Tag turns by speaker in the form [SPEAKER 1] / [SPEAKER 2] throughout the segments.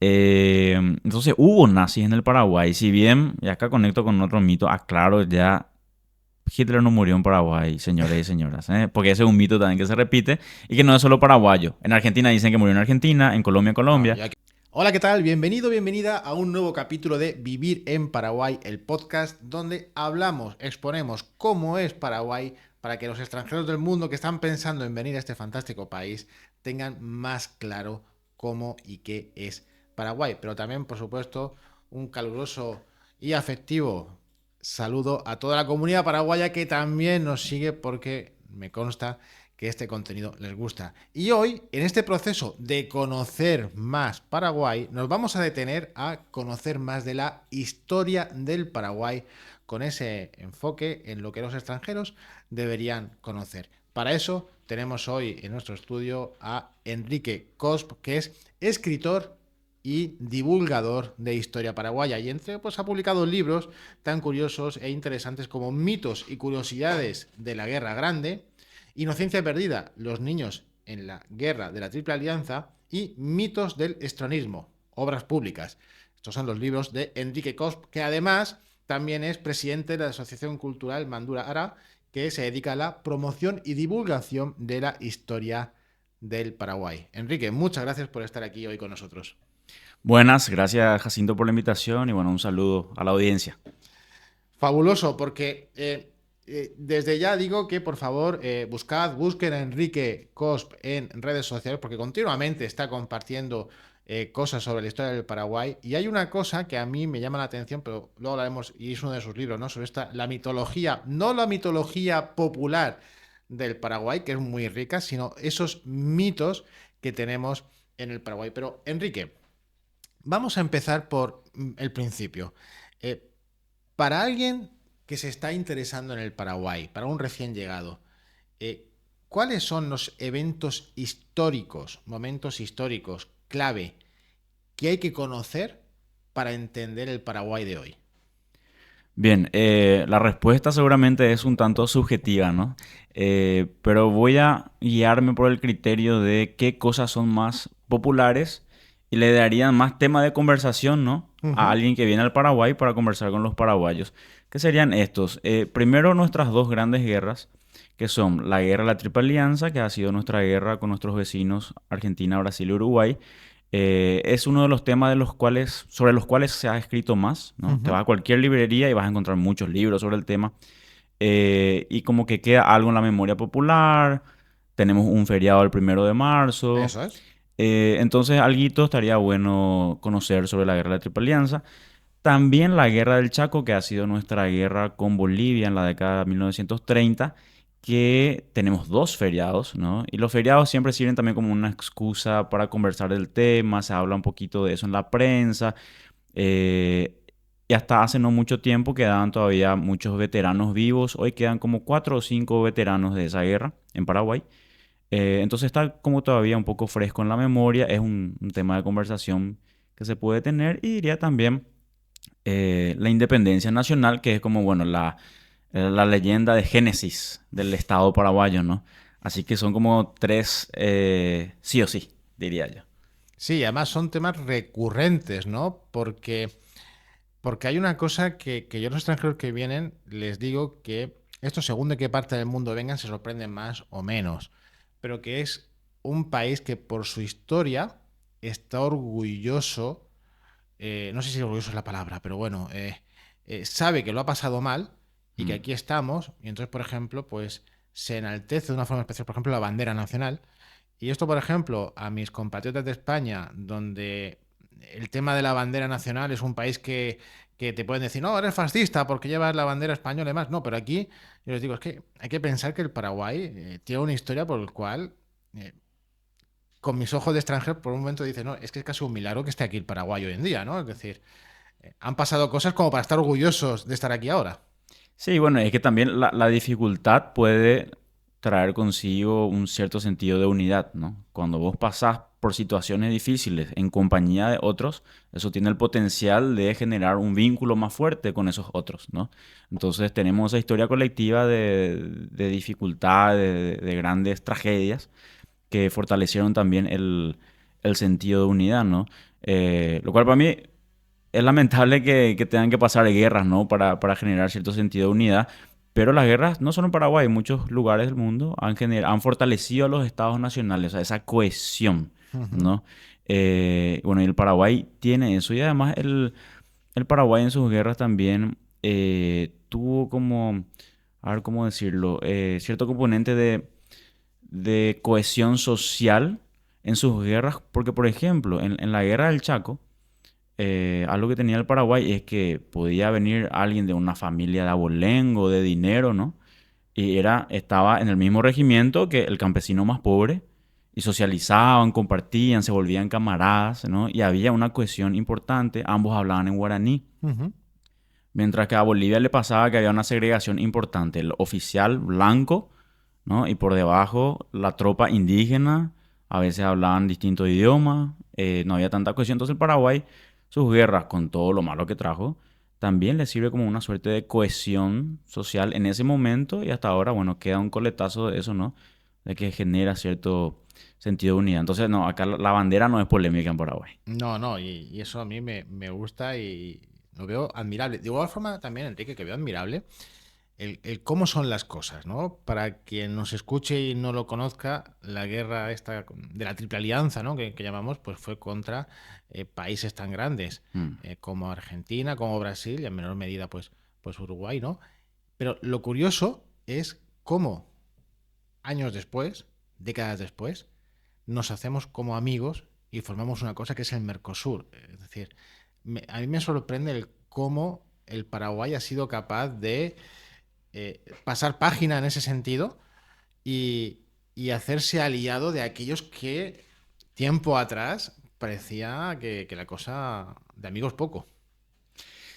[SPEAKER 1] Entonces hubo nazis en el Paraguay. Si bien, y acá conecto con otro mito, aclaro ya, Hitler no murió en Paraguay, señores y señoras, ¿eh? Porque ese es un mito también que se repite y que no es solo paraguayo. En Argentina dicen que murió en Argentina, en Colombia, en
[SPEAKER 2] No,
[SPEAKER 1] Colombia.
[SPEAKER 2] Hola, ¿qué tal? Bienvenido, bienvenida a un nuevo capítulo de Vivir en Paraguay, el podcast donde hablamos, exponemos cómo es Paraguay para que los extranjeros del mundo que están pensando en venir a este fantástico país tengan más claro cómo y qué es Paraguay. Pero también, por supuesto, un caluroso y afectivo saludo a toda la comunidad paraguaya que también nos sigue porque me consta que este contenido les gusta. Y hoy, en este proceso de conocer más Paraguay, nos vamos a detener a conocer más de la historia del Paraguay con ese enfoque en lo que los extranjeros deberían conocer. Para eso tenemos hoy en nuestro estudio a Enrique Cosp, que es escritor y divulgador de historia paraguaya y entre pues ha publicado libros tan curiosos e interesantes como Mitos y curiosidades de la Guerra Grande, Inocencia perdida, los niños en la guerra de la Triple Alianza y Mitos del estronismo, obras públicas. Estos son los libros de Enrique Cosp, que además también es presidente de la Asociación Cultural Mandura Ara, que se dedica a la promoción y divulgación de la historia del Paraguay. Enrique, muchas gracias por estar aquí hoy con nosotros.
[SPEAKER 1] Buenas, gracias Jacinto por la invitación y bueno, un saludo a la audiencia.
[SPEAKER 2] Fabuloso, porque desde ya digo que por favor busquen a Enrique Cosp en redes sociales porque continuamente está compartiendo cosas sobre la historia del Paraguay y hay una cosa que a mí me llama la atención, pero luego hablaremos, y es uno de sus libros, ¿no? Sobre la mitología, no la mitología popular del Paraguay, que es muy rica, sino esos mitos que tenemos en el Paraguay. Pero Enrique, vamos a empezar por el principio. Eh, para alguien que se está interesando en el Paraguay, para un recién llegado, eh, ¿cuáles son los eventos históricos, momentos históricos clave que hay que conocer para entender el Paraguay de hoy?
[SPEAKER 1] Bien, la respuesta seguramente es un tanto subjetiva, ¿no? Pero voy a guiarme por el criterio de qué cosas son más populares y le darían más tema de conversación, ¿no?
[SPEAKER 2] Uh
[SPEAKER 1] A
[SPEAKER 2] -huh.
[SPEAKER 1] alguien que viene al Paraguay para conversar con los paraguayos. ¿Qué serían estos? Primero, nuestras dos grandes guerras, que son la guerra de la Triple Alianza, que ha sido nuestra guerra con nuestros vecinos Argentina, Brasil y Uruguay. Es uno de los temas sobre los cuales se ha escrito más,
[SPEAKER 2] Uh
[SPEAKER 1] ¿no? Te
[SPEAKER 2] -huh.
[SPEAKER 1] vas a cualquier librería y vas a encontrar muchos libros sobre el tema. Y como que queda algo en la memoria popular. Tenemos un feriado el 1 de marzo.
[SPEAKER 2] Eso es.
[SPEAKER 1] Entonces, alguito estaría bueno conocer sobre la guerra de la Triple Alianza. También la guerra del Chaco, que ha sido nuestra guerra con Bolivia en la década de 1930, que tenemos dos feriados, ¿no? Y los feriados siempre sirven también como una excusa para conversar del tema, se habla un poquito de eso en la prensa, eh, y hasta hace no mucho tiempo quedaban todavía muchos veteranos vivos, hoy quedan como cuatro o cinco veteranos de esa guerra en Paraguay. Entonces está como todavía un poco fresco en la memoria, es un tema de conversación que se puede tener y diría también la independencia nacional, que es como, bueno, la leyenda de Génesis del Estado paraguayo, ¿no? Así que son como tres, sí o sí, diría yo.
[SPEAKER 2] Sí, además son temas recurrentes, ¿no? Porque hay una cosa que yo a los extranjeros que vienen les digo que esto según de qué parte del mundo vengan se sorprenden más o menos, pero que es un país que por su historia está orgulloso, no sé si orgulloso es la palabra, pero bueno, sabe que lo ha pasado mal y que
[SPEAKER 1] Mm.
[SPEAKER 2] aquí estamos, y entonces, por ejemplo, pues se enaltece de una forma especial, por ejemplo, la bandera nacional. Y esto, por ejemplo, a mis compatriotas de España, donde el tema de la bandera nacional es un país que te pueden decir, no, eres fascista porque llevas la bandera española y más. No, pero aquí yo les digo, es que hay que pensar que el Paraguay tiene una historia por el cual, eh, con mis ojos de extranjero, por un momento dice, no, es que es casi un milagro que esté aquí el Paraguay hoy en día, ¿no? Es decir, han pasado cosas como para estar orgullosos de estar aquí ahora.
[SPEAKER 1] Sí, bueno, es que también la dificultad puede traer consigo un cierto sentido de unidad, ¿no? Cuando vos pasás por situaciones difíciles en compañía de otros, eso tiene el potencial de generar un vínculo más fuerte con esos otros, ¿no? Entonces tenemos esa historia colectiva de dificultad, de grandes tragedias que fortalecieron también el sentido de unidad, ¿no? Lo cual para mí es lamentable que tengan que pasar guerras, ¿no? Para generar cierto sentido de unidad. Pero las guerras, no solo en Paraguay, en muchos lugares del mundo han fortalecido a los estados nacionales, o sea, esa cohesión,
[SPEAKER 2] Ujú.
[SPEAKER 1] ¿no? Bueno, y el Paraguay tiene eso. Y además el Paraguay en sus guerras también tuvo como, a ver cómo decirlo, cierto componente de cohesión social en sus guerras. Porque, por ejemplo, en la guerra del Chaco, algo que tenía el Paraguay es que podía venir alguien de una familia de abolengo, de dinero, ¿no? Estaba en el mismo regimiento que el campesino más pobre y socializaban, compartían, se volvían camaradas, ¿no? Y había una cohesión importante, ambos hablaban en guaraní.
[SPEAKER 2] Ujú.
[SPEAKER 1] Mientras que a Bolivia le pasaba que había una segregación importante, el oficial blanco, ¿no? Y por debajo la tropa indígena, a veces hablaban distintos idiomas, no había tanta cohesión. Entonces el Paraguay, sus guerras, con todo lo malo que trajo, también le sirve como una suerte de cohesión social en ese momento y hasta ahora, bueno, queda un coletazo de eso, ¿no? De que genera cierto sentido de unidad. Entonces, no, acá la bandera no es polémica en Paraguay.
[SPEAKER 2] No, no, y eso a mí me gusta y lo veo admirable. De igual forma también, Enrique, que veo admirable el cómo son las cosas, ¿no? Para quien nos escuche y no lo conozca, la guerra esta de la Triple Alianza, ¿no? Que llamamos, pues fue contra países tan grandes
[SPEAKER 1] Mm.
[SPEAKER 2] como Argentina, como Brasil y en menor medida, pues Uruguay, ¿no? Pero lo curioso es cómo años después, décadas después, nos hacemos como amigos y formamos una cosa que es el Mercosur. Es decir, a mí me sorprende el cómo el Paraguay ha sido capaz de pasar página en ese sentido y hacerse aliado de aquellos que tiempo atrás parecía que la cosa de amigos poco.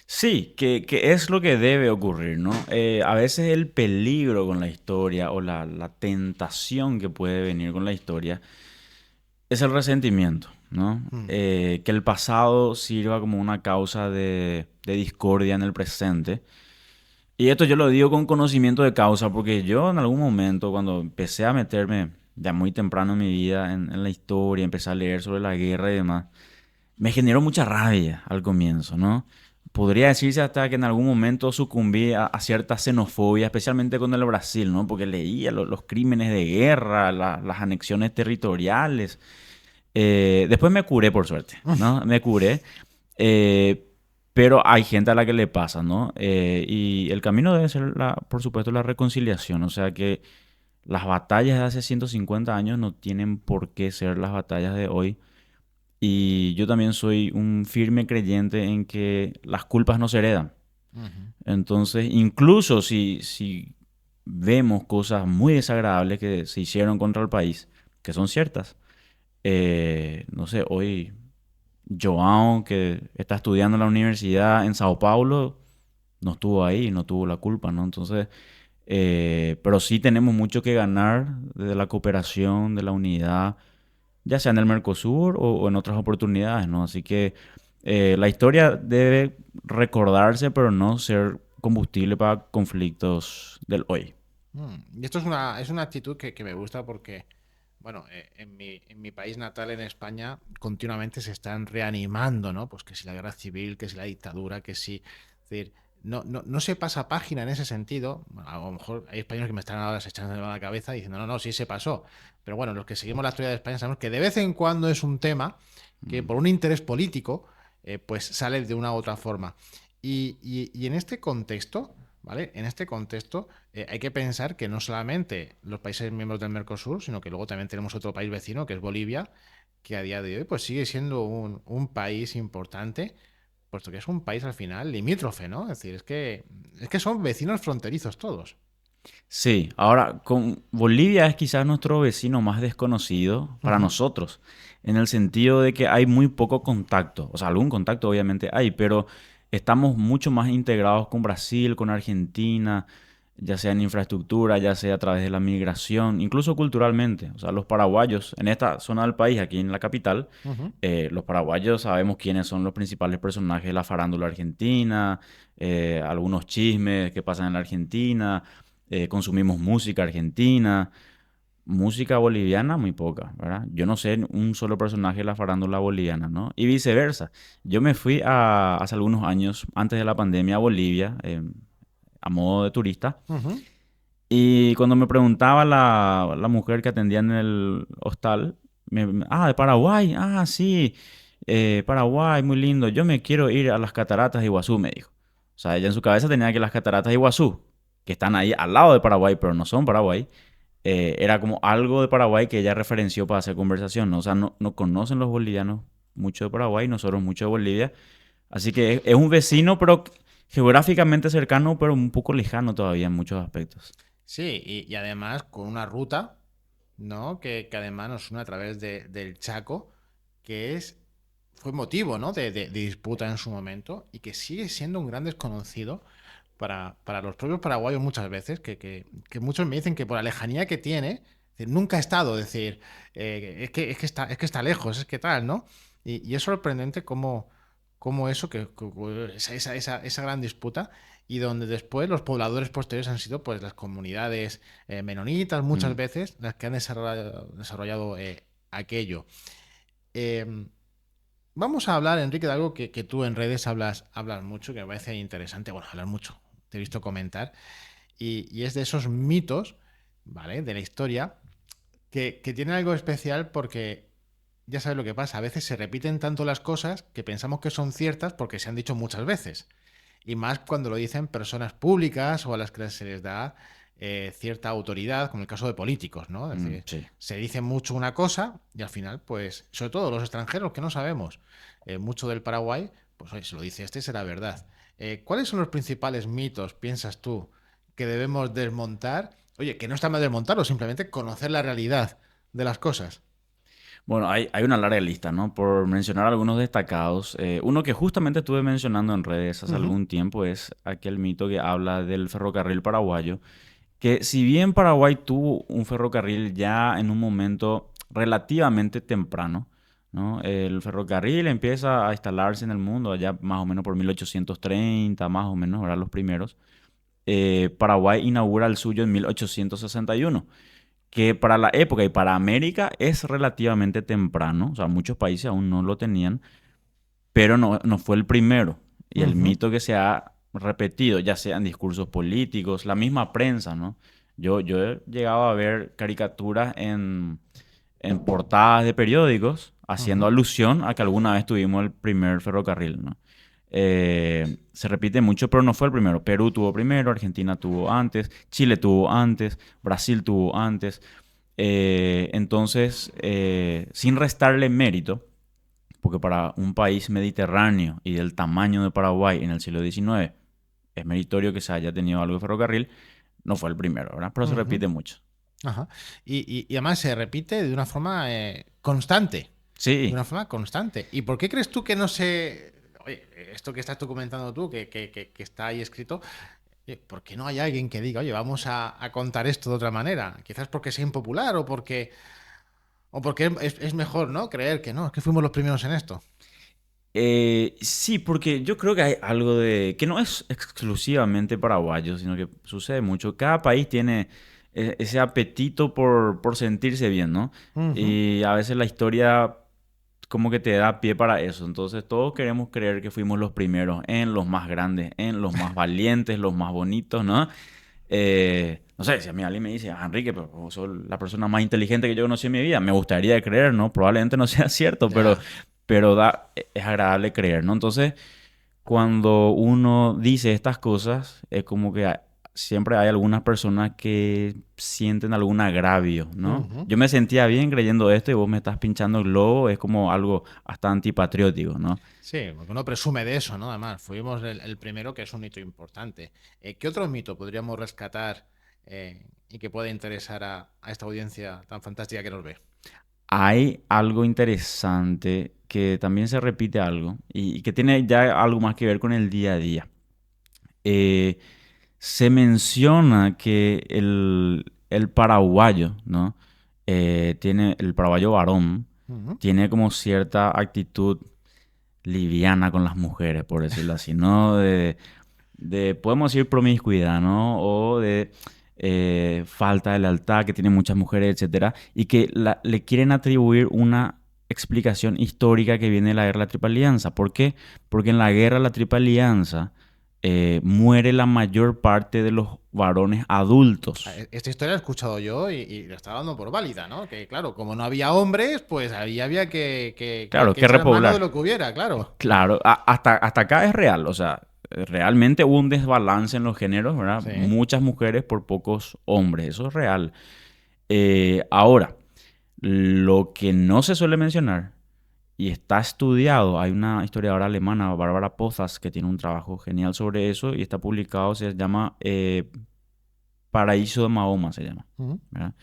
[SPEAKER 1] Sí, que es lo que debe ocurrir, ¿no? A veces el peligro con la historia o la tentación que puede venir con la historia es el resentimiento, ¿no?
[SPEAKER 2] Mm.
[SPEAKER 1] Que el pasado sirva como una causa de discordia en el presente. Y esto yo lo digo con conocimiento de causa, porque yo en algún momento, cuando empecé a meterme ya muy temprano en mi vida en la historia, empecé a leer sobre la guerra y demás, me generó mucha rabia al comienzo, ¿no? Podría decirse hasta que en algún momento sucumbí a cierta xenofobia, especialmente con el Brasil, ¿no? Porque leía los crímenes de guerra, las anexiones territoriales. Después me curé, por suerte, ¿no? Me curé. Eh, pero hay gente a la que le pasa, ¿no? Y el camino debe ser, por supuesto, la reconciliación. O sea que las batallas de hace 150 años no tienen por qué ser las batallas de hoy. Y yo también soy un firme creyente en que las culpas no se heredan.
[SPEAKER 2] Ujú.
[SPEAKER 1] Entonces, incluso si vemos cosas muy desagradables que se hicieron contra el país, que son ciertas, no sé, hoy Joao, que está estudiando en la universidad en Sao Paulo, no estuvo ahí, no tuvo la culpa, ¿no? Entonces, pero sí tenemos mucho que ganar de la cooperación, de la unidad, ya sea en el Mercosur o en otras oportunidades, ¿no? Así que la historia debe recordarse, pero no ser combustible para conflictos del hoy.
[SPEAKER 2] Y esto es una actitud que me gusta porque, bueno, en mi país natal, en España, continuamente se están reanimando, ¿no? Pues que si la guerra civil, que si la dictadura, que si... Es decir, no se pasa página en ese sentido. Bueno, a lo mejor hay españoles que me están ahora echando la cabeza diciendo, no, no, sí se pasó. Pero bueno, los que seguimos la historia de España sabemos que de vez en cuando es un tema que
[SPEAKER 1] Mm.
[SPEAKER 2] por un interés político, pues sale de una u otra forma. Y en este contexto, ¿vale? En este contexto hay que pensar que no solamente los países miembros del Mercosur, sino que luego también tenemos otro país vecino, que es Bolivia, que a día de hoy pues sigue siendo un país importante, puesto que es un país al final limítrofe, ¿no? Es decir, es que son vecinos fronterizos todos.
[SPEAKER 1] Sí, ahora con Bolivia es quizás nuestro vecino más desconocido para
[SPEAKER 2] Ujú.
[SPEAKER 1] nosotros, en el sentido de que hay muy poco contacto, o sea, algún contacto obviamente hay, pero estamos mucho más integrados con Brasil, con Argentina, ya sea en infraestructura, ya sea a través de la migración, incluso culturalmente. O sea, los paraguayos en esta zona del país, aquí en la capital,
[SPEAKER 2] Ujú.
[SPEAKER 1] los paraguayos sabemos quiénes son los principales personajes de la farándula argentina, algunos chismes que pasan en la Argentina, consumimos música argentina, música boliviana, muy poca, ¿verdad? Yo no sé un solo personaje de la farándula boliviana, ¿no? Y viceversa. Yo me fui hace algunos años, antes de la pandemia, a Bolivia, a modo de turista.
[SPEAKER 2] Ujú.
[SPEAKER 1] Y cuando me preguntaba la mujer que atendía en el hostal, de Paraguay, sí, Paraguay, muy lindo, yo me quiero ir a las cataratas de Iguazú, me dijo. O sea, ella en su cabeza tenía que las cataratas de Iguazú, que están ahí al lado de Paraguay, pero no son Paraguay, era como algo de Paraguay que ella referenció para hacer conversación, ¿no? O sea, no conocen los bolivianos mucho de Paraguay, nosotros mucho de Bolivia. Así que es un vecino, pero geográficamente cercano, pero un poco lejano todavía en muchos aspectos.
[SPEAKER 2] Sí, y además con una ruta, ¿no? Que además nos une a través del Chaco, que fue motivo, ¿no? De disputa en su momento y que sigue siendo un gran desconocido para los propios paraguayos muchas veces, que muchos me dicen que por la lejanía que tiene, es decir, nunca ha estado, es decir, es que está lejos, es que tal, ¿no? Y es sorprendente cómo eso, esa gran disputa, y donde después los pobladores posteriores han sido pues las comunidades menonitas muchas
[SPEAKER 1] Mm.
[SPEAKER 2] veces las que han desarrollado aquello. Eh, Vamos a hablar, Enrique, de algo que tú en redes hablas mucho, que me parece interesante. Bueno, hablar mucho, te he visto comentar. Y es de esos mitos, ¿vale? De la historia, que tienen algo especial porque ya sabes lo que pasa. A veces se repiten tanto las cosas que pensamos que son ciertas porque se han dicho muchas veces. Y más cuando lo dicen personas públicas o a las que se les da cierta autoridad, como el caso de políticos, ¿no? Es decir,
[SPEAKER 1] Sí.
[SPEAKER 2] se dice mucho una cosa y al final, pues, sobre todo los extranjeros que no sabemos mucho del Paraguay, pues oye, si lo dice este será verdad. ¿Cuáles son los principales mitos, piensas tú, que debemos desmontar? Oye, que no está mal desmontarlo, simplemente conocer la realidad de las cosas.
[SPEAKER 1] Bueno, hay una larga lista, ¿no? Por mencionar algunos destacados. Uno que justamente estuve mencionando en redes hace
[SPEAKER 2] Ujú,
[SPEAKER 1] algún tiempo es aquel mito que habla del ferrocarril paraguayo, que si bien Paraguay tuvo un ferrocarril ya en un momento relativamente temprano, ¿no? El ferrocarril empieza a instalarse en el mundo allá más o menos por 1830, más o menos, ¿verdad? Los primeros. Paraguay inaugura el suyo en 1861, que para la época y para América es relativamente temprano, o sea, muchos países aún no lo tenían, pero no fue el primero. Y el
[SPEAKER 2] ujú,
[SPEAKER 1] mito que se ha repetido, ya sea en discursos políticos, la misma prensa, ¿no? Yo he llegado a ver caricaturas en portadas de periódicos haciendo
[SPEAKER 2] ujú.
[SPEAKER 1] alusión a que alguna vez tuvimos el primer ferrocarril, ¿no? Se repite mucho, pero no fue el primero. Perú tuvo primero, Argentina tuvo antes, Chile tuvo antes, Brasil tuvo antes. Entonces, sin restarle mérito, porque para un país mediterráneo y del tamaño de Paraguay en el siglo XIX es meritorio que se haya tenido algo de ferrocarril, no fue el primero, ¿verdad? Pero se
[SPEAKER 2] Ujú.
[SPEAKER 1] repite mucho.
[SPEAKER 2] Ajá. Y además se repite de una forma constante. De
[SPEAKER 1] Sí.
[SPEAKER 2] una forma constante. ¿Y por qué crees tú que no se... Oye, esto que estás tú comentando tú, que está ahí escrito, ¿por qué no hay alguien que diga, oye, vamos a contar esto de otra manera? Quizás porque sea impopular o porque es mejor, ¿no? Creer que no, es que fuimos los primeros en esto.
[SPEAKER 1] Sí, porque yo creo que hay algo de que no es exclusivamente paraguayo, sino que sucede mucho. Cada país tiene ese apetito por sentirse bien, ¿no?
[SPEAKER 2] Ujú,
[SPEAKER 1] Y a veces la historia como que te da pie para eso. Entonces todos queremos creer que fuimos los primeros en los más grandes, en los más valientes, los más bonitos, ¿no? No sé, si a mí alguien me dice, Enrique, pero vos sos la persona más inteligente que yo conocí en mi vida, me gustaría creer, ¿no? Probablemente no sea cierto,
[SPEAKER 2] ya.
[SPEAKER 1] pero es agradable creer, ¿no? Entonces, cuando uno dice estas cosas, es como que siempre hay algunas personas que sienten algún agravio, ¿no?
[SPEAKER 2] Ujú.
[SPEAKER 1] Yo me sentía bien creyendo esto y vos me estás pinchando el globo, es como algo hasta antipatriótico, ¿no?
[SPEAKER 2] Sí, porque uno presume de eso, ¿no? Además, fuimos el primero, que es un hito importante. ¿Qué otro mito podríamos rescatar y que pueda interesar a esta audiencia tan fantástica que nos ve?
[SPEAKER 1] Hay algo interesante que también se repite algo y que tiene ya algo más que ver con el día a día. Eh, Se menciona que el paraguayo, ¿no? El paraguayo varón,
[SPEAKER 2] Ujú.
[SPEAKER 1] tiene como cierta actitud liviana con las mujeres, por decirlo así, ¿no? Podemos decir promiscuidad, ¿no? O de falta de lealtad, que tiene muchas mujeres, etcétera, y que le quieren atribuir una explicación histórica que viene de la guerra de la Triple Alianza. ¿Por qué? Porque en la guerra de la Triple Alianza muere la mayor parte de los varones adultos.
[SPEAKER 2] Esta historia la he escuchado yo y la estaba dando por válida, ¿no? Que claro, como no había hombres, pues ahí había
[SPEAKER 1] Claro,
[SPEAKER 2] que
[SPEAKER 1] que
[SPEAKER 2] echar mano de
[SPEAKER 1] repoblar.
[SPEAKER 2] lo que hubiera, claro.
[SPEAKER 1] Claro, hasta acá es real, o sea, realmente hubo un desbalance en los géneros, ¿verdad?
[SPEAKER 2] Sí.
[SPEAKER 1] Muchas mujeres por pocos hombres, eso es real. Ahora, lo que no se suele mencionar y está estudiado, hay una historiadora alemana, Bárbara Pozas, que tiene un trabajo genial sobre eso y está publicado, se llama Paraíso de Mahoma, se llama,
[SPEAKER 2] Ujú,
[SPEAKER 1] ¿verdad?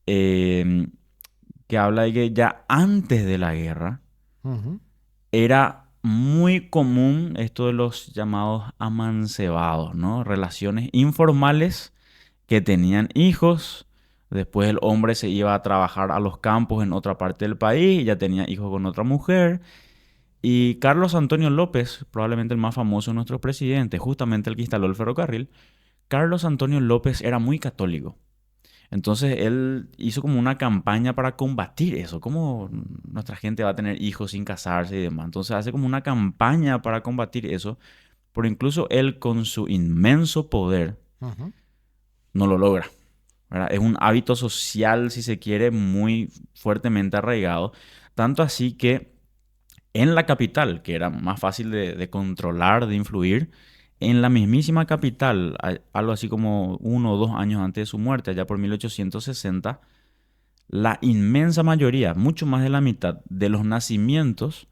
[SPEAKER 1] Eh, que habla de que ya antes de la guerra
[SPEAKER 2] ujú.
[SPEAKER 1] era muy común esto de los llamados amancebados, ¿no? Relaciones informales que tenían hijos. Después el hombre se iba a trabajar a los campos en otra parte del país y ya tenía hijos con otra mujer. Y Carlos Antonio López, probablemente el más famoso de nuestros presidentes, justamente el que instaló el ferrocarril, Carlos Antonio López era muy católico. Entonces él hizo como una campaña para combatir eso. ¿Cómo nuestra gente va a tener hijos sin casarse y demás? Entonces hace como una campaña para combatir eso. Pero incluso él con su inmenso poder
[SPEAKER 2] Ujú.
[SPEAKER 1] no lo logra, ¿verdad? Es un hábito social, si se quiere, muy fuertemente arraigado. Tanto así que en la capital, que era más fácil de controlar, de influir, en la mismísima capital, algo así como 1 o 2 años antes de su muerte, allá por 1860, la inmensa mayoría, mucho más de la mitad de los nacimientos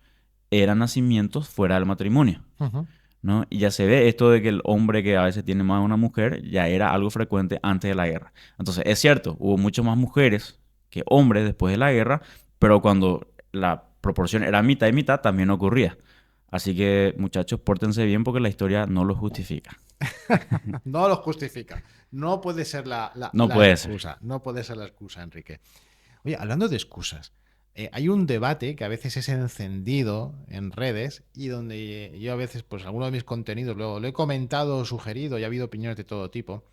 [SPEAKER 1] eran nacimientos fuera del matrimonio,
[SPEAKER 2] Ujú.
[SPEAKER 1] ¿no? Y ya se ve esto de que el hombre que a veces tiene más de una mujer ya era algo frecuente antes de la guerra. Entonces, es cierto, hubo mucho más mujeres que hombres después de la guerra, pero cuando la proporción era mitad y mitad también ocurría. Así que, muchachos, pórtense bien porque la historia no lo justifica.
[SPEAKER 2] No lo justifica. No puede ser
[SPEAKER 1] No
[SPEAKER 2] la
[SPEAKER 1] puede ser.
[SPEAKER 2] excusa. No puede ser la excusa, Enrique. Oye, hablando de excusas, hay un debate que a veces es encendido en redes y donde yo a veces, pues alguno de mis contenidos lo he comentado, sugerido y ha habido opiniones de todo tipo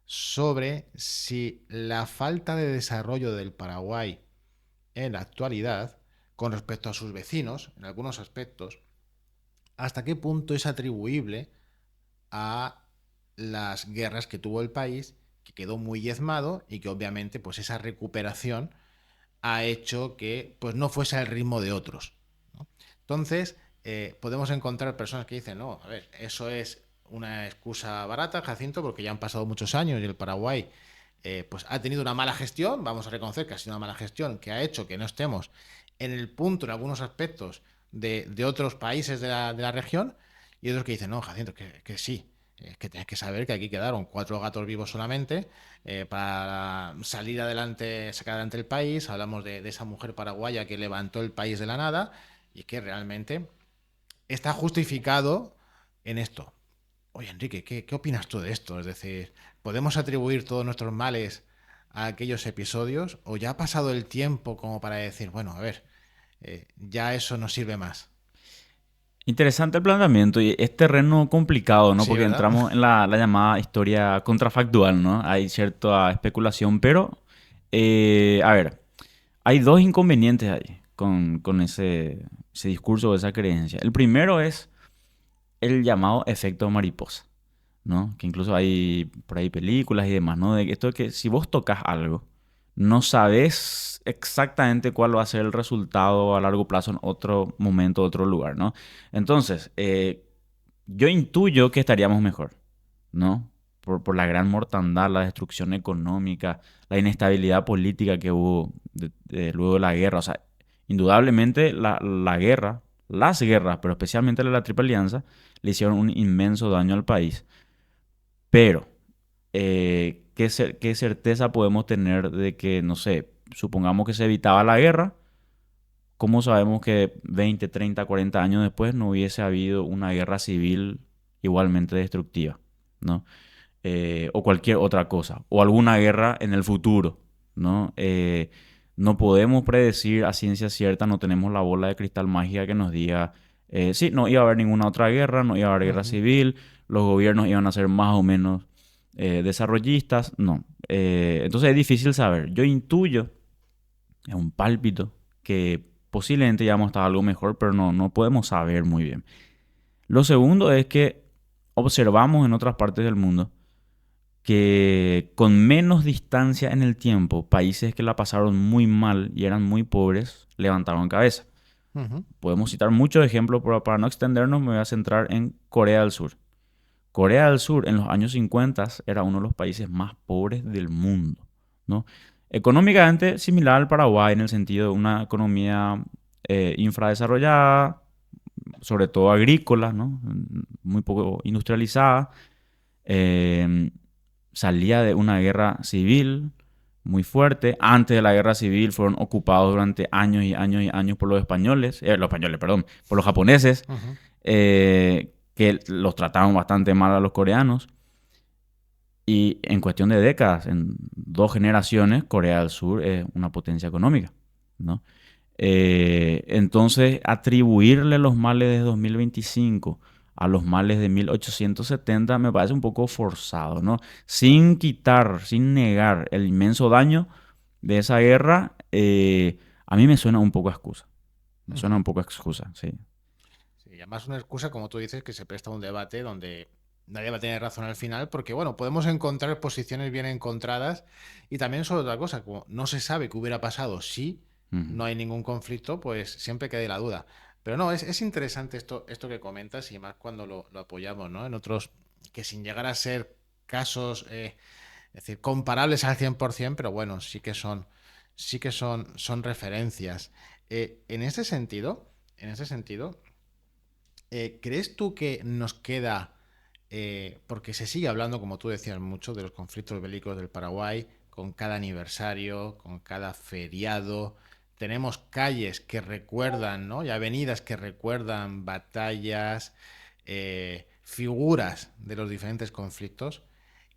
[SPEAKER 2] sobre si la falta de desarrollo del Paraguay en la actualidad con respecto a sus vecinos, en algunos aspectos, hasta qué punto es atribuible a las guerras que tuvo el país, que quedó muy diezmado y que obviamente pues esa recuperación ha hecho que pues no fuese al ritmo de otros, ¿no? Entonces, podemos encontrar personas que dicen, no, a ver, eso es una excusa barata, Jacinto, porque ya han pasado muchos años y el Paraguay pues ha tenido una mala gestión, vamos a reconocer que ha sido una mala gestión, que ha hecho que no estemos en el punto en algunos aspectos de otros países de la región, y otros que dicen, no, Jacinto, que sí, que tienes que saber que aquí quedaron 4 gatos vivos solamente para salir adelante, sacar adelante el país. Hablamos de esa mujer paraguaya que levantó el país de la nada y que realmente está justificado en esto. Oye, Enrique, ¿qué opinas tú de esto? Es decir, ¿podemos atribuir todos nuestros males a aquellos episodios o ya ha pasado el tiempo como para decir, bueno, a ver, ya eso no sirve más?
[SPEAKER 1] Interesante el planteamiento y es terreno complicado, ¿no?
[SPEAKER 2] Sí,
[SPEAKER 1] Porque
[SPEAKER 2] ¿verdad?
[SPEAKER 1] entramos en la llamada historia contrafactual, ¿no? Hay cierta especulación, pero, a ver, hay dos inconvenientes ahí con ese discurso o esa creencia. El primero es el llamado efecto mariposa, ¿no? Que incluso hay por ahí películas y demás, ¿no? De que esto de que si vos tocas algo, no sabes exactamente cuál va a ser el resultado a largo plazo en otro momento, otro lugar, ¿no? Entonces, yo intuyo que estaríamos mejor, ¿no? Por la gran mortandad, la destrucción económica, la inestabilidad política que hubo luego de la guerra. O sea, indudablemente la guerra, las guerras, pero especialmente la de la Triple Alianza, le hicieron un inmenso daño al país. Pero, ¿qué certeza podemos tener de que, no sé, supongamos que se evitaba la guerra? ¿Cómo sabemos que 20, 30, 40 años después no hubiese habido una guerra civil igualmente destructiva, ¿no? O cualquier otra cosa, o alguna guerra en el futuro, ¿no? No podemos predecir a ciencia cierta, no tenemos la bola de cristal mágica que nos diga, sí, no iba a haber ninguna otra guerra, no iba a haber guerra
[SPEAKER 2] Ujú.
[SPEAKER 1] civil, los gobiernos iban a ser más o menos desarrollistas, no. Entonces es difícil saber. Yo intuyo, es un pálpito, que posiblemente ya hemos estado algo mejor, pero no podemos saber muy bien. Lo segundo es que observamos en otras partes del mundo que con menos distancia en el tiempo, países que la pasaron muy mal y eran muy pobres, levantaron cabeza.
[SPEAKER 2] Ujú.
[SPEAKER 1] Podemos citar muchos ejemplos, pero para no extendernos me voy a centrar en Corea del Sur. Corea del Sur en los años 50 era uno de los países más pobres del mundo, ¿no? Económicamente similar al Paraguay en el sentido de una economía infradesarrollada, sobre todo agrícola, ¿no? Muy poco industrializada. Eh, Salía de una guerra civil muy fuerte. Antes de la guerra civil fueron ocupados durante años y años y años por los españoles, perdón, por los japoneses,
[SPEAKER 2] Ujú.
[SPEAKER 1] que los trataron bastante mal a los coreanos. Y en cuestión de décadas, en 2 generaciones, Corea del Sur es una potencia económica, ¿no? Entonces, atribuirle los males de 2025 a los males de 1870 me parece un poco forzado, ¿no? Sin quitar, sin negar el inmenso daño de esa guerra, a mí me suena un poco a excusa. Me suena
[SPEAKER 2] Ujú.
[SPEAKER 1] un poco a excusa, sí.
[SPEAKER 2] Sí, y además una excusa, como tú dices, que se presta a un debate donde nadie va a tener razón al final, porque bueno, podemos encontrar posiciones bien encontradas y también sobre otra cosa, como no se sabe qué hubiera pasado si
[SPEAKER 1] Ujú.
[SPEAKER 2] no hay ningún conflicto, pues siempre queda la duda. Pero no, es interesante esto que comentas y más cuando lo apoyamos, ¿no? En otros que sin llegar a ser casos, es decir, comparables al 100%, pero bueno, sí que son referencias. En ese sentido, ¿crees tú que nos queda, porque se sigue hablando, como tú decías, mucho de los conflictos bélicos del Paraguay, con cada aniversario, con cada feriado? Tenemos calles que recuerdan, ¿no? Y avenidas que recuerdan batallas, figuras de los diferentes conflictos.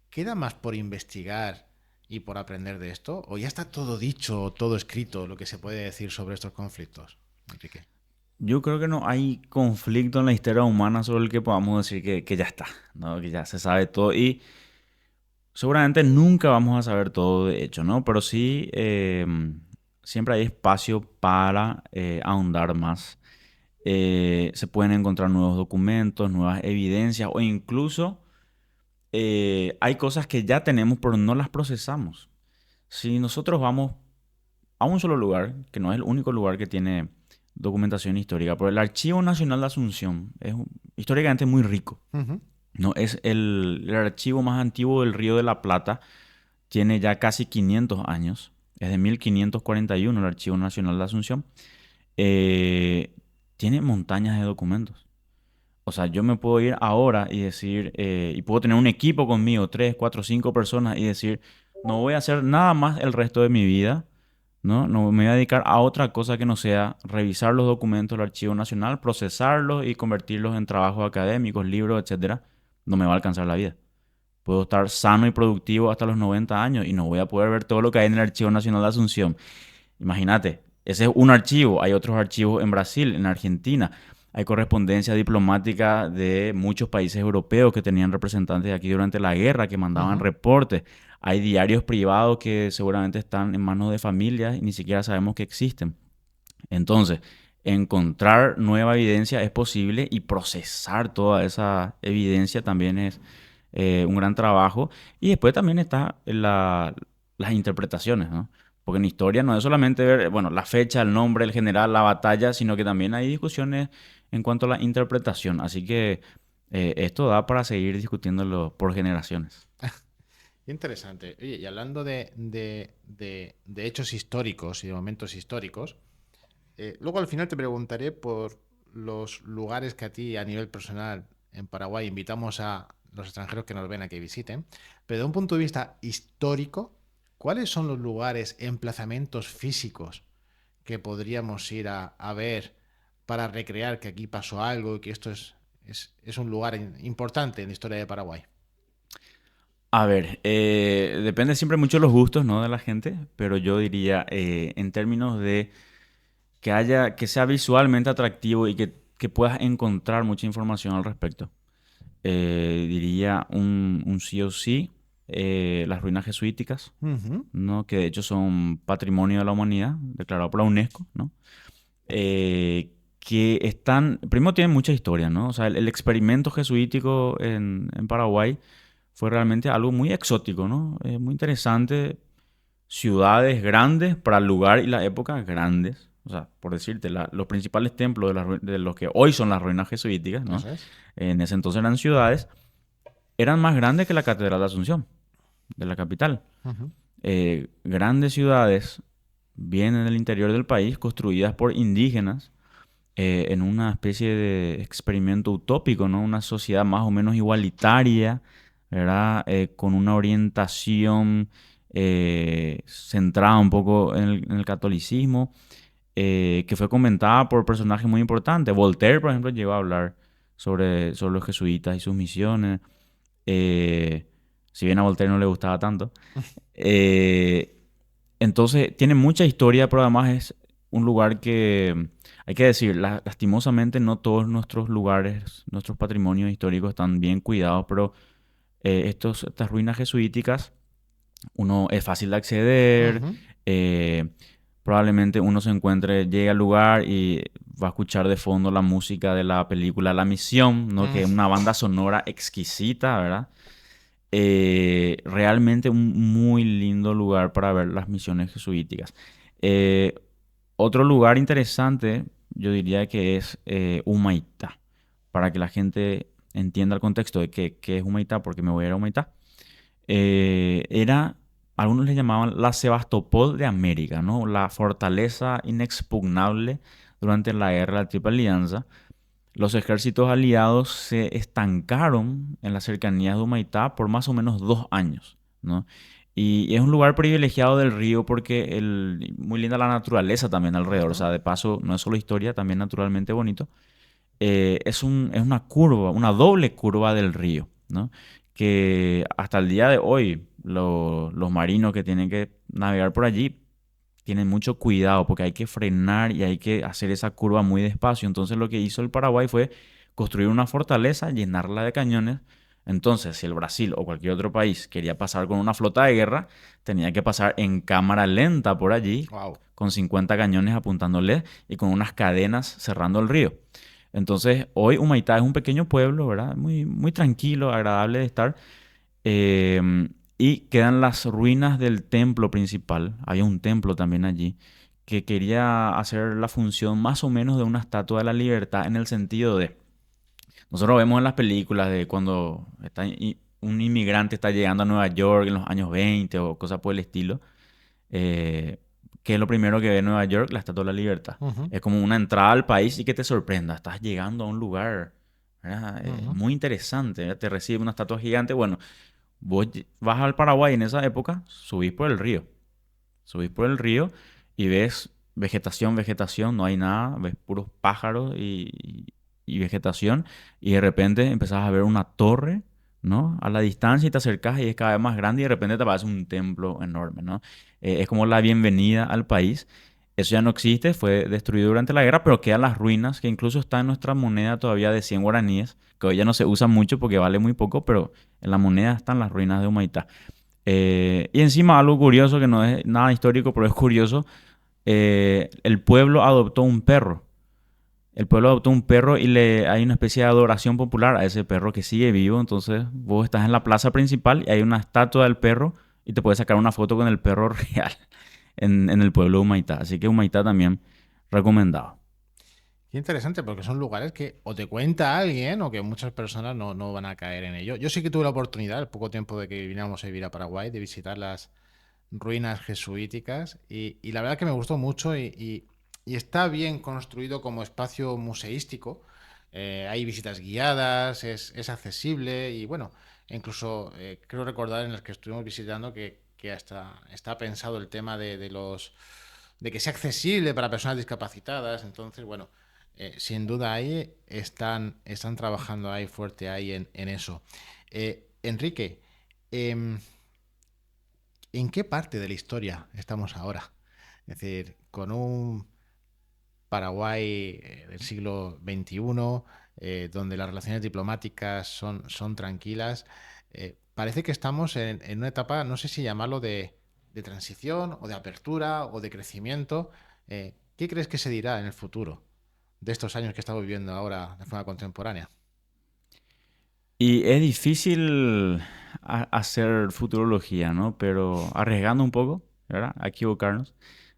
[SPEAKER 2] ¿Queda más por investigar y por aprender de esto? ¿O ya está todo dicho, todo escrito, lo que se puede decir sobre estos conflictos, Enrique?
[SPEAKER 1] Yo creo que no hay conflicto en la historia humana sobre el que podamos decir que ya está, ¿no? Que ya se sabe todo. Y seguramente nunca vamos a saber todo, de hecho, ¿no? Pero sí, siempre hay espacio para ahondar más. Se pueden encontrar nuevos documentos, nuevas evidencias o incluso hay cosas que ya tenemos pero no las procesamos. Si nosotros vamos a un solo lugar, que no es el único lugar que tiene documentación histórica, pero el Archivo Nacional de Asunción es históricamente muy rico.
[SPEAKER 2] Ujú.
[SPEAKER 1] No, es el archivo más antiguo del Río de la Plata. Tiene ya casi 500 años. Es de 1541 el Archivo Nacional de Asunción. Eh, Tiene montañas de documentos. O sea, yo me puedo ir ahora y decir, y puedo tener un equipo conmigo, 3, 4, 5 personas, y decir, no voy a hacer nada más el resto de mi vida, ¿no? No me voy a dedicar a otra cosa que no sea revisar los documentos del Archivo Nacional, procesarlos y convertirlos en trabajos académicos, libros, etcétera. No me va a alcanzar la vida. Puedo estar sano y productivo hasta los 90 años y no voy a poder ver todo lo que hay en el Archivo Nacional de Asunción. Imagínate, ese es un archivo. Hay otros archivos en Brasil, en Argentina. Hay correspondencia diplomática de muchos países europeos que tenían representantes aquí durante la guerra, que mandaban
[SPEAKER 2] Ujú.
[SPEAKER 1] reportes. Hay diarios privados que seguramente están en manos de familias y ni siquiera sabemos que existen. Entonces, encontrar nueva evidencia es posible y procesar toda esa evidencia también es un gran trabajo. Y después también está las interpretaciones, ¿no? Porque en historia no es solamente ver, bueno, la fecha, el nombre, el general, la batalla, sino que también hay discusiones en cuanto a la interpretación. Así que esto da para seguir discutiéndolo por generaciones.
[SPEAKER 2] Interesante. Oye, y hablando de hechos históricos y de momentos históricos, luego al final te preguntaré por los lugares que a ti a nivel personal en Paraguay invitamos a los extranjeros que nos ven a que visiten, pero de un punto de vista histórico, ¿cuáles son los lugares, emplazamientos físicos que podríamos ir a ver para recrear que aquí pasó algo y que esto es un lugar importante en la historia de Paraguay?
[SPEAKER 1] A ver, depende siempre mucho de los gustos, ¿no? De la gente, pero yo diría, en términos de que sea visualmente atractivo y que puedas encontrar mucha información al respecto. Diría un sí o sí. las ruinas jesuíticas,
[SPEAKER 2] Ujú.
[SPEAKER 1] ¿no? Que de hecho son patrimonio de la humanidad, declarado por la UNESCO, ¿no? Que están, primero tienen mucha historia, ¿no? O sea, el experimento jesuítico en Paraguay fue realmente algo muy exótico, ¿no? Muy interesante. Ciudades grandes para el lugar y la época grandes. O sea, por decirte, los principales templos de los que hoy son las ruinas jesuíticas, ¿no?
[SPEAKER 2] Eso es.
[SPEAKER 1] En ese entonces eran ciudades, eran más grandes que la Catedral de Asunción, de la capital.
[SPEAKER 2] Ujú.
[SPEAKER 1] Grandes ciudades, bien en el interior del país, construidas por indígenas, en una especie de experimento utópico, ¿no? Una sociedad más o menos igualitaria, ¿verdad? Con una orientación centrada un poco en el catolicismo, que fue comentada por personajes muy importantes. Voltaire, por ejemplo, llegó a hablar sobre los jesuitas y sus misiones. eh, si bien a Voltaire no le gustaba tanto. Eh, entonces, tiene mucha historia, pero además es un lugar que, hay que decir, lastimosamente no todos nuestros lugares, nuestros patrimonios históricos están bien cuidados, pero estas ruinas jesuíticas, uno es fácil de acceder,
[SPEAKER 2] Ujú.
[SPEAKER 1] eh, probablemente uno se encuentre, llegue al lugar y va a escuchar de fondo la música de la película La Misión, ¿no? Que es
[SPEAKER 2] Mm.
[SPEAKER 1] una banda sonora exquisita, ¿verdad? Realmente un muy lindo lugar para ver las misiones jesuíticas. Eh, Otro lugar interesante, yo diría que es Humaitá, para que la gente entienda el contexto de qué es Humaitá, porque me voy a ir a Humaitá. Era, algunos le llamaban la Sebastopol de América, ¿no? La fortaleza inexpugnable durante la guerra de la Triple Alianza. Los ejércitos aliados se estancaron en las cercanías de Humaitá por más o menos 2 años, ¿no? Y es un lugar privilegiado del río porque muy linda la naturaleza también alrededor. O
[SPEAKER 2] Ujú.
[SPEAKER 1] sea, de paso, no es solo historia, también naturalmente bonito. Es una curva, una doble curva del río, ¿no? Que hasta el día de hoy los marinos que tienen que navegar por allí tienen mucho cuidado porque hay que frenar y hay que hacer esa curva muy despacio. Entonces lo que hizo el Paraguay fue construir una fortaleza, llenarla de cañones. Entonces, si el Brasil o cualquier otro país quería pasar con una flota de guerra, tenía que pasar en cámara lenta por allí,
[SPEAKER 2] Wow.
[SPEAKER 1] con 50 cañones apuntándole y con unas cadenas cerrando el río. Entonces, hoy Humaitá es un pequeño pueblo, ¿verdad? Muy, muy tranquilo, agradable de estar. Y quedan las ruinas del templo principal. Había un templo también allí que quería hacer la función más o menos de una estatua de la libertad en el sentido de, nosotros vemos en las películas de cuando un inmigrante está llegando a Nueva York en los años 20 o cosas por el estilo, eh, que es lo primero que ve en Nueva York, la Estatua de la Libertad.
[SPEAKER 2] Ujú.
[SPEAKER 1] Es como una entrada al país y que te sorprenda. Estás llegando a un lugar, ¿verdad?
[SPEAKER 2] Ujú.
[SPEAKER 1] Muy interesante, ¿verdad? Te recibe una estatua gigante. Bueno, vas al Paraguay en esa época, subís por el río. Subís por el río y ves vegetación, vegetación, no hay nada, ves puros pájaros y vegetación. Y de repente empezás a ver una torre, ¿no? A la distancia y te acercás y es cada vez más grande y de repente te aparece un templo enorme, ¿no? Es como la bienvenida al país. Eso ya no existe, fue destruido durante la guerra, pero quedan las ruinas, que incluso está en nuestra moneda todavía de 100 guaraníes, que hoy ya no se usa mucho porque vale muy poco, pero en la moneda están las ruinas de Humaitá. Y encima algo curioso, que no es nada histórico, pero es curioso, el pueblo adoptó un perro. El pueblo adoptó un perro y hay una especie de adoración popular a ese perro que sigue vivo. Entonces vos estás en la plaza principal y hay una estatua del perro y te puedes sacar una foto con el perro real en el pueblo de Humaitá. Así que Humaitá también recomendado.
[SPEAKER 2] Qué interesante, porque son lugares que o te cuenta alguien o que muchas personas no van a caer en ello. Yo sí que tuve la oportunidad, el poco tiempo de que viniéramos a vivir a Paraguay, de visitar las ruinas jesuíticas y la verdad que me gustó mucho y está bien construido como espacio museístico. Hay visitas guiadas, es accesible y bueno, incluso creo recordar en las que estuvimos visitando que hasta está pensado el tema de que sea accesible para personas discapacitadas. Entonces, bueno, sin duda ahí están trabajando ahí fuerte ahí en eso. Enrique, em, ¿en qué parte de la historia estamos ahora? Es decir, con un Paraguay del siglo XXI, donde las relaciones diplomáticas son tranquilas. Parece que estamos en una etapa, no sé si llamarlo de transición o de apertura o de crecimiento. ¿Qué crees que se dirá en el futuro de estos años que estamos viviendo ahora de forma contemporánea?
[SPEAKER 1] Y es difícil hacer futurología, ¿no? Pero arriesgando un poco, ¿verdad? A equivocarnos.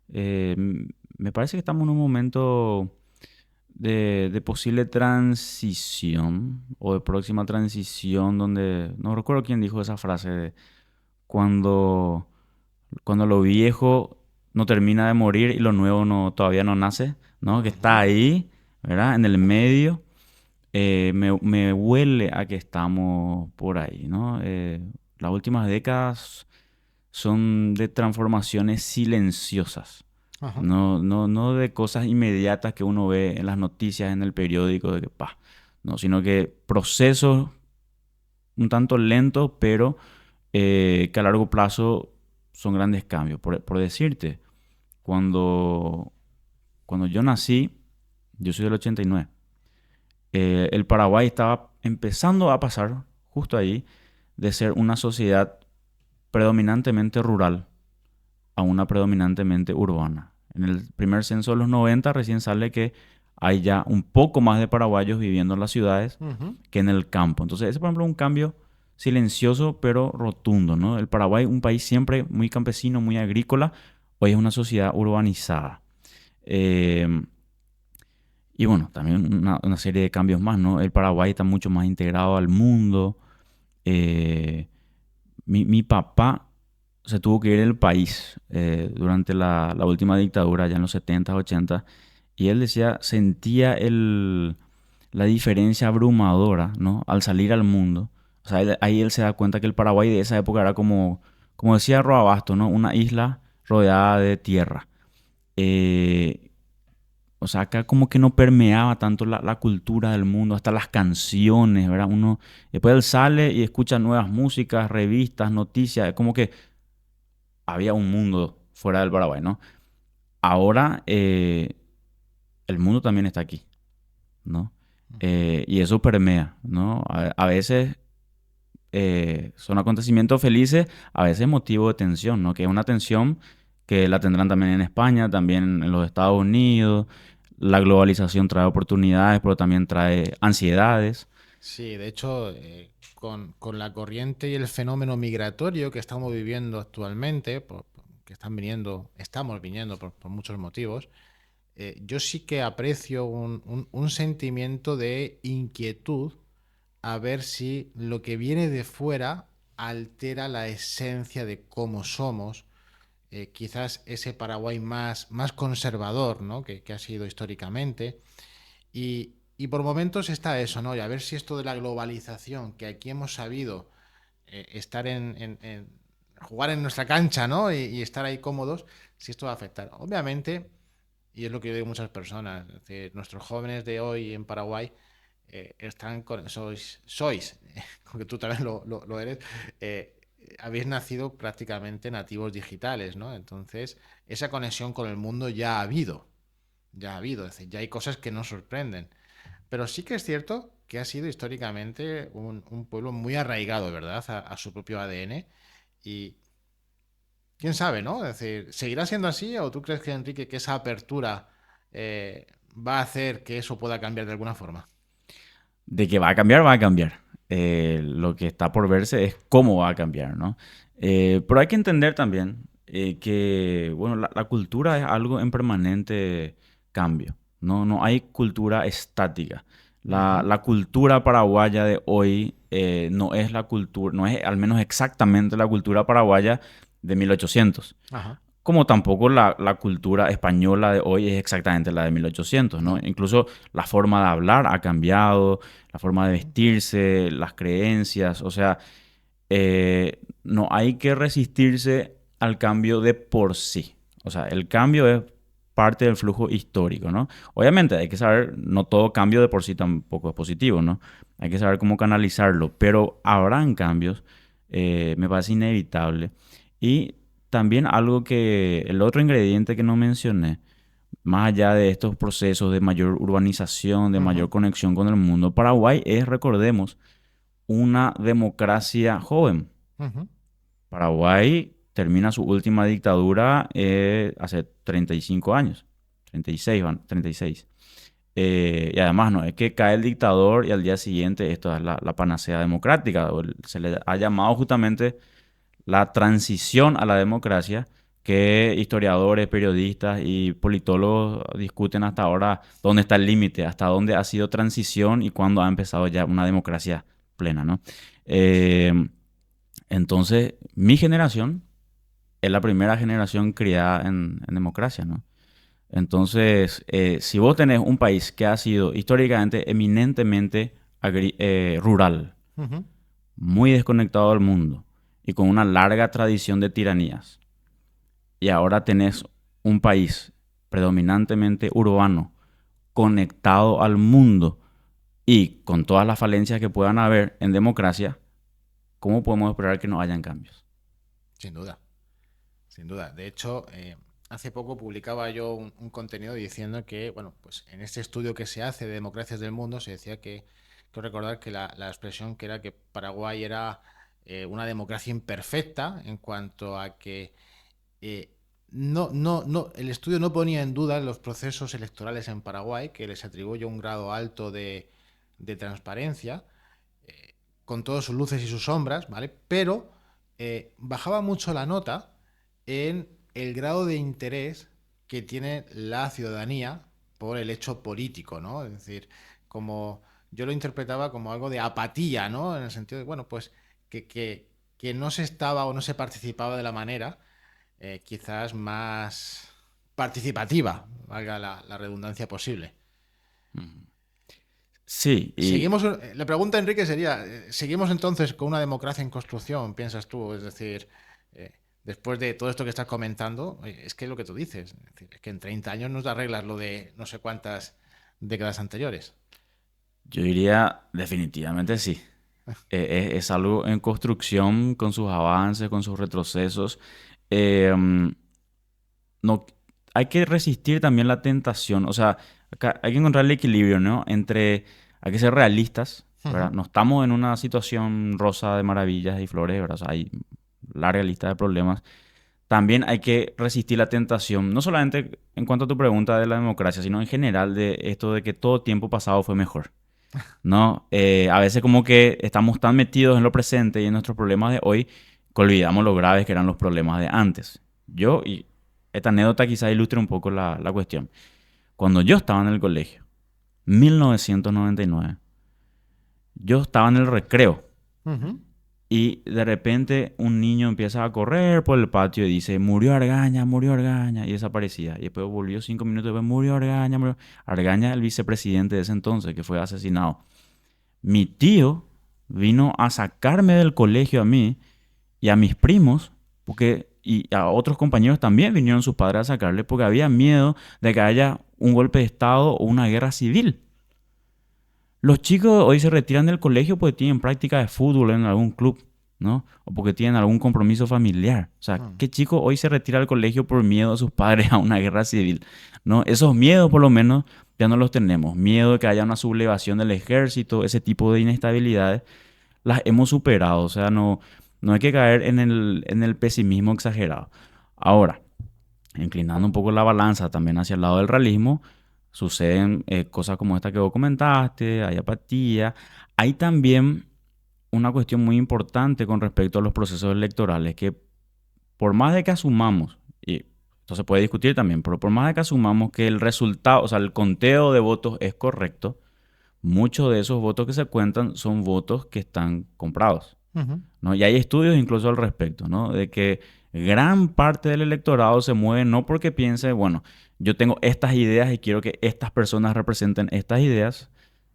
[SPEAKER 1] Me parece que estamos en un momento de posible transición o de próxima transición donde, no recuerdo quién dijo esa frase, de cuando, cuando lo viejo no termina de morir y lo nuevo no, todavía no nace, ¿no? Que está
[SPEAKER 2] Ujú.
[SPEAKER 1] ahí, ¿verdad? En el medio. Me huele a que estamos por ahí, ¿no? Las últimas décadas son de transformaciones silenciosas,
[SPEAKER 2] Ajá.
[SPEAKER 1] no de cosas inmediatas que uno ve en las noticias, en el periódico, de que pa, no, sino que procesos un tanto lentos, pero que a largo plazo son grandes cambios. Por decirte, cuando, cuando yo nací, yo soy del 89. El Paraguay estaba empezando a pasar justo ahí de ser una sociedad predominantemente rural a una predominantemente urbana. En el primer censo de los 90 recién sale que hay ya un poco más de paraguayos viviendo en las ciudades
[SPEAKER 2] Ujú.
[SPEAKER 1] que en el campo. Entonces, ese, por ejemplo, es un cambio silencioso pero rotundo, ¿no? El Paraguay, un país siempre muy campesino, muy agrícola, hoy es una sociedad urbanizada. Eh, y bueno, también una serie de cambios más, ¿no? El Paraguay está mucho más integrado al mundo. Eh, mi papá se tuvo que ir del país durante la última dictadura, ya en los 70 80, y él decía, sentía la diferencia abrumadora, ¿no? Al salir al mundo. O sea, ahí él se da cuenta que el Paraguay de esa época era como decía Roa Basto, ¿no? Una isla rodeada de tierra. Eh, o sea, acá como que no permeaba tanto la cultura del mundo, hasta las canciones, ¿verdad? Uno, después él sale y escucha nuevas músicas, revistas, noticias, es como que había un mundo fuera del Paraguay, ¿no? Ahora el mundo también está aquí, ¿no?
[SPEAKER 2] Ujú.
[SPEAKER 1] Y eso permea, ¿no? A veces son acontecimientos felices, a veces motivo de tensión, ¿no? Que es una tensión que la tendrán también en España, también en los Estados Unidos. La globalización trae oportunidades, pero también trae ansiedades.
[SPEAKER 2] Sí, de hecho, con la corriente y el fenómeno migratorio que estamos viviendo actualmente, que estamos viniendo por muchos motivos, yo sí que aprecio un sentimiento de inquietud a ver si lo que viene de fuera altera la esencia de cómo somos. Quizás ese Paraguay más conservador, ¿no? Que ha sido históricamente. Y por momentos está eso, ¿no? Y a ver si esto de la globalización, que aquí hemos sabido estar jugar en nuestra cancha, ¿no? Y estar ahí cómodos, si esto va a afectar. Obviamente, y es lo que yo digo a muchas personas, es decir, nuestros jóvenes de hoy en Paraguay están sois, porque tú también lo eres, habéis nacido prácticamente nativos digitales, ¿no? Entonces, esa conexión con el mundo ya ha habido, es decir, ya hay cosas que nos sorprenden. Pero sí que es cierto que ha sido históricamente un pueblo muy arraigado, ¿verdad? A su propio ADN. Y quién sabe, ¿no? Es decir, ¿seguirá siendo así o tú crees que, Enrique, que esa apertura va a hacer que eso pueda cambiar de alguna forma?
[SPEAKER 1] De que va a cambiar, va a cambiar. Lo que está por verse es cómo va a cambiar, ¿no? Pero hay que entender también que, bueno, la cultura es algo en permanente cambio, ¿no? No hay cultura estática.
[SPEAKER 2] Ujú.
[SPEAKER 1] La cultura paraguaya de hoy no es la cultura, no es al menos exactamente la cultura paraguaya de 1800.
[SPEAKER 2] Ajá.
[SPEAKER 1] Como tampoco la cultura española de hoy es exactamente la de 1800, ¿no?
[SPEAKER 2] No.
[SPEAKER 1] Incluso la forma de hablar ha cambiado, la forma de
[SPEAKER 2] Ujú.
[SPEAKER 1] vestirse, las creencias, o sea, no hay que resistirse al cambio de por sí. O sea, el cambio es parte del flujo histórico, ¿no? Obviamente hay que saber, no todo cambio de por sí tampoco es positivo, ¿no? Hay que saber cómo canalizarlo, pero habrán cambios, me parece inevitable. Y también algo que, el otro ingrediente que no mencioné, más allá de estos procesos de mayor urbanización, de mayor
[SPEAKER 2] Ujú.
[SPEAKER 1] conexión con el mundo, Paraguay es, recordemos, una democracia joven.
[SPEAKER 2] Ujú.
[SPEAKER 1] Paraguay termina su última dictadura hace 35 años, 36, 36. Y además no es que cae el dictador y al día siguiente esto es la panacea democrática. Se le ha llamado justamente la transición a la democracia, que historiadores, periodistas y politólogos discuten hasta ahora dónde está el límite, hasta dónde ha sido transición y cuándo ha empezado ya una democracia plena, ¿no? Eh, entonces, mi generación es la primera generación criada en democracia, ¿no? Entonces, si vos tenés un país que ha sido históricamente eminentemente rural,
[SPEAKER 2] Ujú.
[SPEAKER 1] muy desconectado del mundo y con una larga tradición de tiranías, y ahora tenés un país predominantemente urbano, conectado al mundo y con todas las falencias que puedan haber en democracia, ¿cómo podemos esperar que no hayan cambios?
[SPEAKER 2] Sin duda, sin duda. De hecho, hace poco publicaba yo un contenido diciendo que, bueno, pues en este estudio que se hace de democracias del mundo se decía que, quiero recordar que la expresión que era que Paraguay era una democracia imperfecta en cuanto a que eh, el estudio no ponía en duda los procesos electorales en Paraguay, que les atribuye un grado alto de transparencia, con todas sus luces y sus sombras, ¿vale? Pero bajaba mucho la nota en el grado de interés que tiene la ciudadanía por el hecho político, ¿no? Es decir, como yo lo interpretaba como algo de apatía, ¿no? En el sentido de, bueno, pues que no se estaba o no se participaba de la manera quizás más participativa, valga la redundancia posible.
[SPEAKER 1] Ujú. Sí, y
[SPEAKER 2] Seguimos, la pregunta, Enrique, sería, ¿seguimos entonces con una democracia en construcción, piensas tú? Es decir, eh, después de todo esto que estás comentando, es que es lo que tú dices, es decir, es que en 30 años nos da reglas lo de no sé cuántas décadas anteriores.
[SPEAKER 1] yo diría definitivamente sí. Es algo en construcción con sus avances, con sus retrocesos. No, hay que resistir también la tentación. O sea, acá hay que encontrar el equilibrio, ¿no? Hay que ser realistas, ¿verdad?
[SPEAKER 2] Ujú.
[SPEAKER 1] No estamos en una situación rosa de maravillas y flores, ¿verdad? O sea, hay larga lista de problemas. También hay que resistir la tentación, no solamente en cuanto a tu pregunta de la democracia, sino en general de esto de que todo tiempo pasado fue mejor, ¿no? A veces como que estamos tan metidos en lo presente y en nuestros problemas de hoy que olvidamos lo graves que eran los problemas de antes. Y esta anécdota quizá ilustre un poco la cuestión. Cuando yo estaba en el colegio, 1999, yo estaba en el recreo
[SPEAKER 2] Ujú.
[SPEAKER 1] y de repente un niño empieza a correr por el patio y dice, murió Argaña, y desaparecía. Y después volvió 5 minutos después, murió Argaña, murió. Argaña, el vicepresidente de ese entonces, que fue asesinado. Mi tío vino a sacarme del colegio a mí y a mis primos, y a otros compañeros también vinieron sus padres a sacarle porque había miedo de que haya un golpe de Estado o una guerra civil. Los chicos hoy se retiran del colegio porque tienen práctica de fútbol en algún club, ¿no? O porque tienen algún compromiso familiar. O sea,
[SPEAKER 2] Mm.
[SPEAKER 1] ¿qué chico hoy se retira del colegio por miedo de sus padres a una guerra civil? ¿No? Esos miedos, por lo menos, ya no los tenemos. Miedo de que haya una sublevación del ejército, ese tipo de inestabilidades, las hemos superado. O sea, no hay que caer en el pesimismo exagerado. Ahora, inclinando un poco la balanza también hacia el lado del realismo, suceden cosas como esta que vos comentaste, hay apatía. Hay también una cuestión muy importante con respecto a los procesos electorales, que por más de que asumamos, y esto se puede discutir también, pero por más de que asumamos que el resultado, o sea, el conteo de votos es correcto, muchos de esos votos que se cuentan son votos que están comprados,
[SPEAKER 2] Ujú.
[SPEAKER 1] ¿no? Y hay estudios incluso al respecto, ¿no? De que gran parte del electorado se mueve no porque piense, bueno, yo tengo estas ideas y quiero que estas personas representen estas ideas,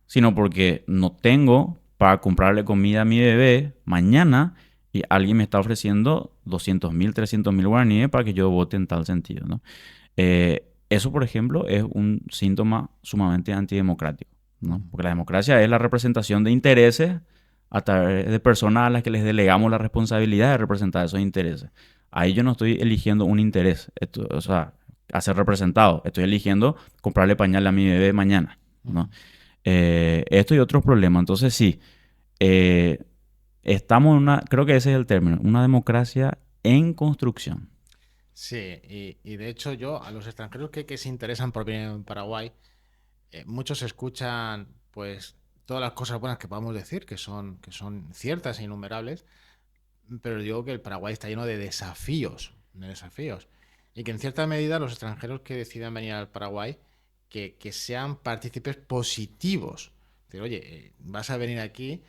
[SPEAKER 1] sino porque no tengo para comprarle comida a mi bebé mañana y alguien me está ofreciendo 200.000, 300.000 guaraníes para que yo vote en tal sentido, ¿no? Eso, por ejemplo, es un síntoma sumamente antidemocrático, ¿no?
[SPEAKER 2] Ujú.
[SPEAKER 1] Porque la democracia es la representación de intereses a través de personas a las que les delegamos la responsabilidad de representar esos intereses. Ahí yo no estoy eligiendo un interés, o sea, a ser representado. Estoy eligiendo comprarle pañal a mi bebé mañana,
[SPEAKER 2] Ujú.
[SPEAKER 1] ¿no? Esto y otros problemas. Entonces, sí, Eh, estamos en una, creo que ese es el término, una democracia en construcción.
[SPEAKER 2] Sí, y de hecho yo, a los extranjeros que se interesan por venir en Paraguay, muchos escuchan pues todas las cosas buenas que podamos decir, que son ciertas e innumerables, pero digo que el Paraguay está lleno de desafíos, y que en cierta medida los extranjeros que decidan venir al Paraguay, que sean partícipes positivos. Decir, oye, vas a venir aquí,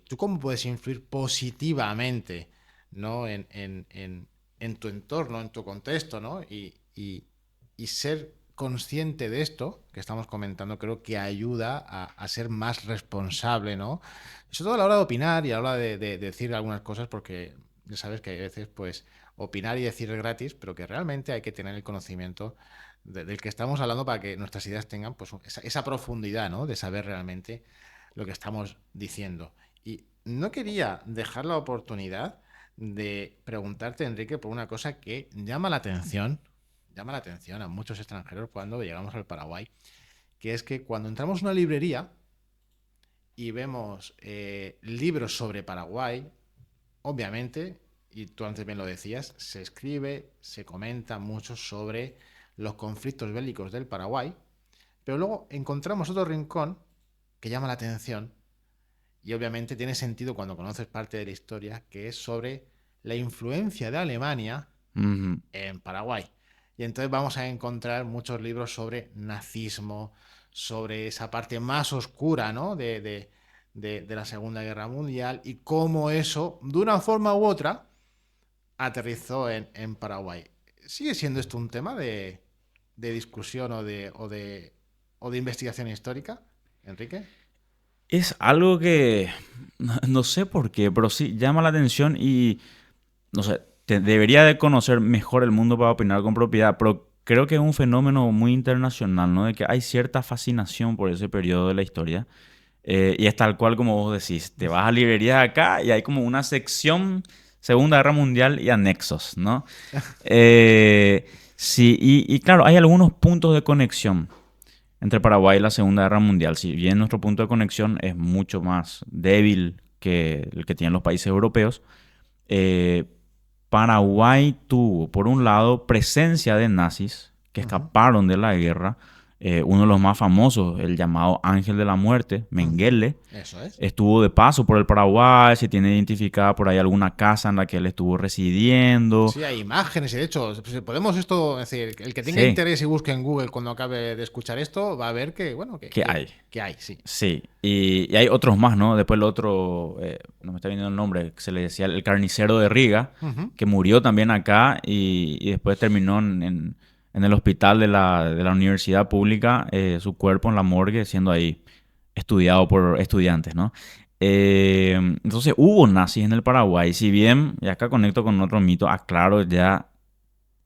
[SPEAKER 2] ¿tú cómo puedes influir positivamente, ¿no? En tu entorno, en tu contexto, ¿no? Y ser consciente de esto que estamos comentando creo que ayuda a ser más responsable, ¿no? Sobre todo a la hora de opinar y a la hora de decir algunas cosas, porque ya sabes que hay veces, pues, opinar y decir es gratis, pero que realmente hay que tener el conocimiento del que estamos hablando para que nuestras ideas tengan, pues, esa profundidad, ¿no? De saber realmente lo que estamos diciendo. Y no quería dejar la oportunidad de preguntarte, Enrique, por una cosa que llama la atención a muchos extranjeros cuando llegamos al Paraguay, que es que cuando entramos a una librería y vemos libros sobre Paraguay, obviamente, y tú antes bien lo decías, se escribe, se comenta mucho sobre los conflictos bélicos del Paraguay, pero luego encontramos otro rincón que llama la atención y obviamente tiene sentido cuando conoces parte de la historia, que es sobre la influencia de Alemania
[SPEAKER 1] Ujú.
[SPEAKER 2] en Paraguay. Y entonces vamos a encontrar muchos libros sobre nazismo, sobre esa parte más oscura, ¿no? De la Segunda Guerra Mundial y cómo eso, de una forma u otra, aterrizó en Paraguay. ¿Sigue siendo esto un tema de discusión o de investigación histórica, Enrique?
[SPEAKER 1] Es algo que no sé por qué, pero sí llama la atención y no sé, debería de conocer mejor el mundo para opinar con propiedad, pero creo que es un fenómeno muy internacional, ¿no? De que hay cierta fascinación por ese periodo de la historia. Y es tal cual como vos decís, te vas a librerías acá y hay como una sección Segunda Guerra Mundial y anexos, ¿no? Sí, y claro, hay algunos puntos de conexión entre Paraguay y la Segunda Guerra Mundial. Si bien nuestro punto de conexión es mucho más débil que el que tienen los países europeos, eh, Paraguay tuvo, por un lado, presencia de nazis que
[SPEAKER 2] Ujú,
[SPEAKER 1] escaparon de la guerra. Uno de los más famosos, el llamado Ángel de la Muerte,
[SPEAKER 2] ujú.
[SPEAKER 1] Mengele,
[SPEAKER 2] Eso es.
[SPEAKER 1] estuvo de paso por el Paraguay. Se tiene identificada por ahí alguna casa en la que él estuvo residiendo.
[SPEAKER 2] Sí, hay imágenes y de hecho, pues, podemos esto, es decir, el que tenga
[SPEAKER 1] Sí,
[SPEAKER 2] interés y busque en Google cuando acabe de escuchar esto, va a ver que, bueno,
[SPEAKER 1] ¿qué hay?
[SPEAKER 2] que hay, sí.
[SPEAKER 1] Sí, y hay otros más, ¿no? Después el otro, no me está viendo el nombre, que se le decía el carnicero de Riga,
[SPEAKER 2] Ujú.
[SPEAKER 1] que murió también acá y después terminó en el hospital de la universidad pública, su cuerpo en la morgue siendo ahí estudiado por estudiantes, ¿no? Entonces hubo nazis en el Paraguay, si bien, y acá conecto con otro mito, aclaro ya,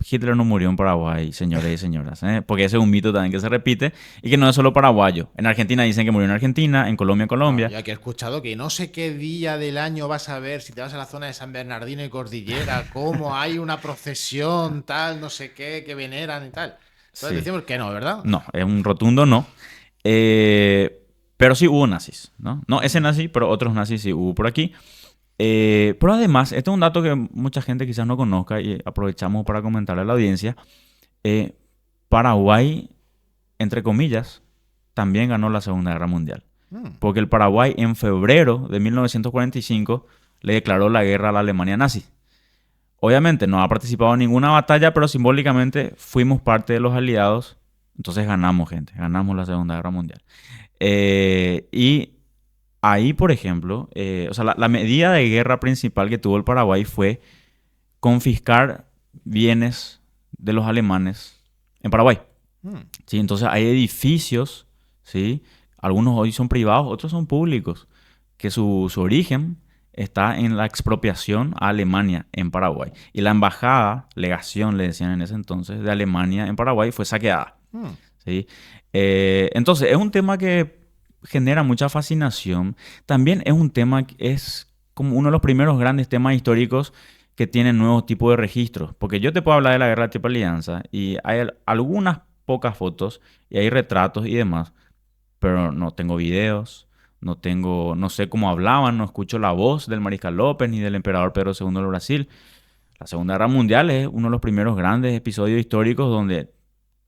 [SPEAKER 1] Hitler no murió en Paraguay, señores y señoras, ¿eh? Porque ese es un mito también que se repite y que no es solo paraguayo. En Argentina dicen que murió en Argentina, en Colombia en
[SPEAKER 2] No,
[SPEAKER 1] Colombia.
[SPEAKER 2] yo aquí he escuchado que no sé qué día del año vas a ver si te vas a la zona de San Bernardino y Cordillera, cómo hay una procesión, tal, no sé qué, que veneran y tal. Entonces
[SPEAKER 1] Sí,
[SPEAKER 2] decimos que no, ¿verdad?
[SPEAKER 1] no, es un rotundo no. Pero sí hubo nazis, ¿no? No ese
[SPEAKER 2] Ujú.
[SPEAKER 1] nazi, pero otros nazis sí hubo por aquí. Pero además, este es un dato que mucha gente quizás no conozca y aprovechamos para comentarle a la audiencia. Eh, Paraguay, entre comillas, también ganó la Segunda Guerra Mundial.
[SPEAKER 2] Mm,
[SPEAKER 1] Porque el Paraguay en febrero de 1945 le declaró la guerra a la Alemania nazi. Obviamente no ha participado en ninguna batalla, pero simbólicamente fuimos parte de los aliados. Entonces ganamos, gente, ganamos la Segunda Guerra Mundial. Y ahí, por ejemplo, o sea, la medida de guerra principal que tuvo el Paraguay fue confiscar bienes de los alemanes en Paraguay.
[SPEAKER 2] mm.
[SPEAKER 1] ¿Sí? Entonces hay edificios, ¿sí? Algunos hoy son privados, otros son públicos, que su origen está en la expropiación a Alemania en Paraguay. Y la embajada, legación le decían en ese entonces, de Alemania en Paraguay fue saqueada.
[SPEAKER 2] Mm.
[SPEAKER 1] ¿Sí? Entonces es un tema que genera mucha fascinación. También es un tema que es como uno de los primeros grandes temas históricos que tienen nuevos tipos de registros. Porque yo te puedo hablar de la Guerra de Triple Alianza y hay algunas pocas fotos y hay retratos y demás, pero no tengo videos, no sé cómo hablaban, no escucho la voz del Mariscal López ni del Emperador Pedro II del Brasil. La Segunda Guerra Mundial es uno de los primeros grandes episodios históricos donde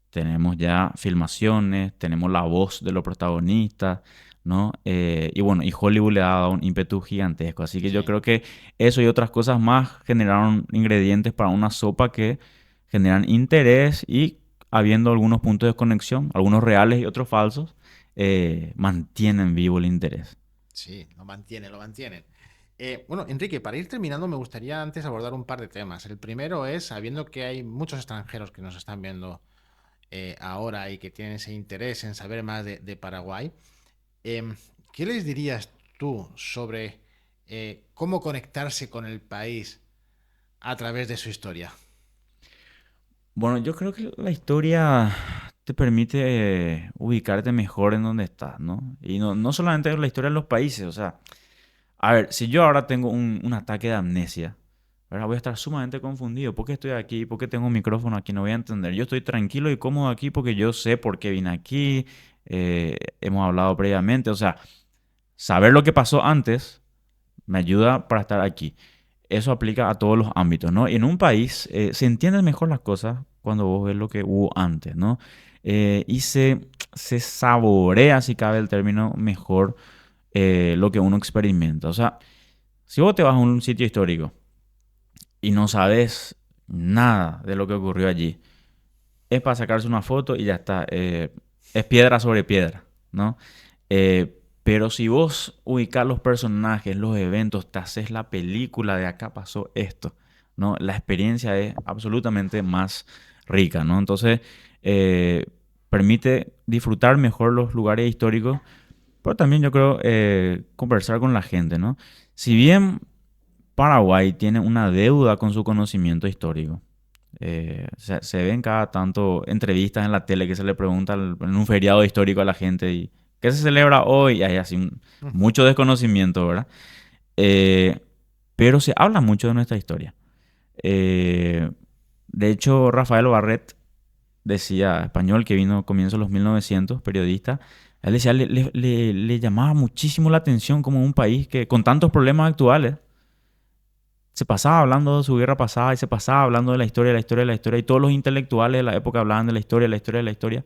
[SPEAKER 1] tenemos ya filmaciones, tenemos la voz de los protagonistas, ¿no? Y bueno, y Hollywood le ha dado un ímpetu gigantesco. Así que yo
[SPEAKER 2] Sí.
[SPEAKER 1] creo que eso y otras cosas más generaron ingredientes para una sopa que generan interés y habiendo algunos puntos de conexión, algunos reales y otros falsos, mantienen vivo el interés.
[SPEAKER 2] Sí, lo mantienen, lo mantienen. Bueno, Enrique, para ir terminando, me gustaría antes abordar un par de temas. El primero es, sabiendo que hay muchos extranjeros que nos están viendo ahora y que tienen ese interés en saber más de Paraguay, em, ¿qué les dirías tú sobre cómo conectarse con el país a través de su historia?
[SPEAKER 1] Bueno, yo creo que la historia te permite ubicarte mejor en donde estás, ¿no? Y no solamente la historia de los países, o sea, a ver, si yo ahora tengo un ataque de amnesia, ¿verdad? Voy a estar sumamente confundido. ¿Por qué estoy aquí? ¿Por qué tengo un micrófono aquí? No voy a entender. Yo estoy tranquilo y cómodo aquí porque yo sé por qué vine aquí. Hemos hablado previamente. O sea, saber lo que pasó antes me ayuda para estar aquí. Eso aplica a todos los ámbitos, ¿no? Y en un país se entienden mejor las cosas cuando vos ves lo que hubo antes, ¿no? Y se saborea, si cabe el término, mejor lo que uno experimenta. O sea, si vos te vas a un sitio histórico y no sabes nada de lo que ocurrió allí, es para sacarse una foto y ya está. Es piedra sobre piedra, ¿no? Pero si vos ubicás los personajes, los eventos, te haces la película de acá pasó esto, ¿no? La experiencia es absolutamente más rica, ¿no? Entonces, eh, permite disfrutar mejor los lugares históricos, pero también yo creo conversar con la gente, ¿no? Si bien Paraguay tiene una deuda con su conocimiento histórico. Se ven cada tanto entrevistas en la tele que se le pregunta en un feriado histórico a la gente y ¿qué se celebra hoy? Y hay así
[SPEAKER 2] Ujú.
[SPEAKER 1] mucho desconocimiento, ¿verdad? Eh, pero se habla mucho de nuestra historia. Eh, de hecho, Rafael Barret decía, español que vino a comienzos de los 1900, periodista, él decía, le llamaba muchísimo la atención como un país que con tantos problemas actuales se pasaba hablando de su guerra pasada y se pasaba hablando de la historia, de la historia, de la historia. Y todos los intelectuales de la época hablaban de la historia, de la historia, de la historia.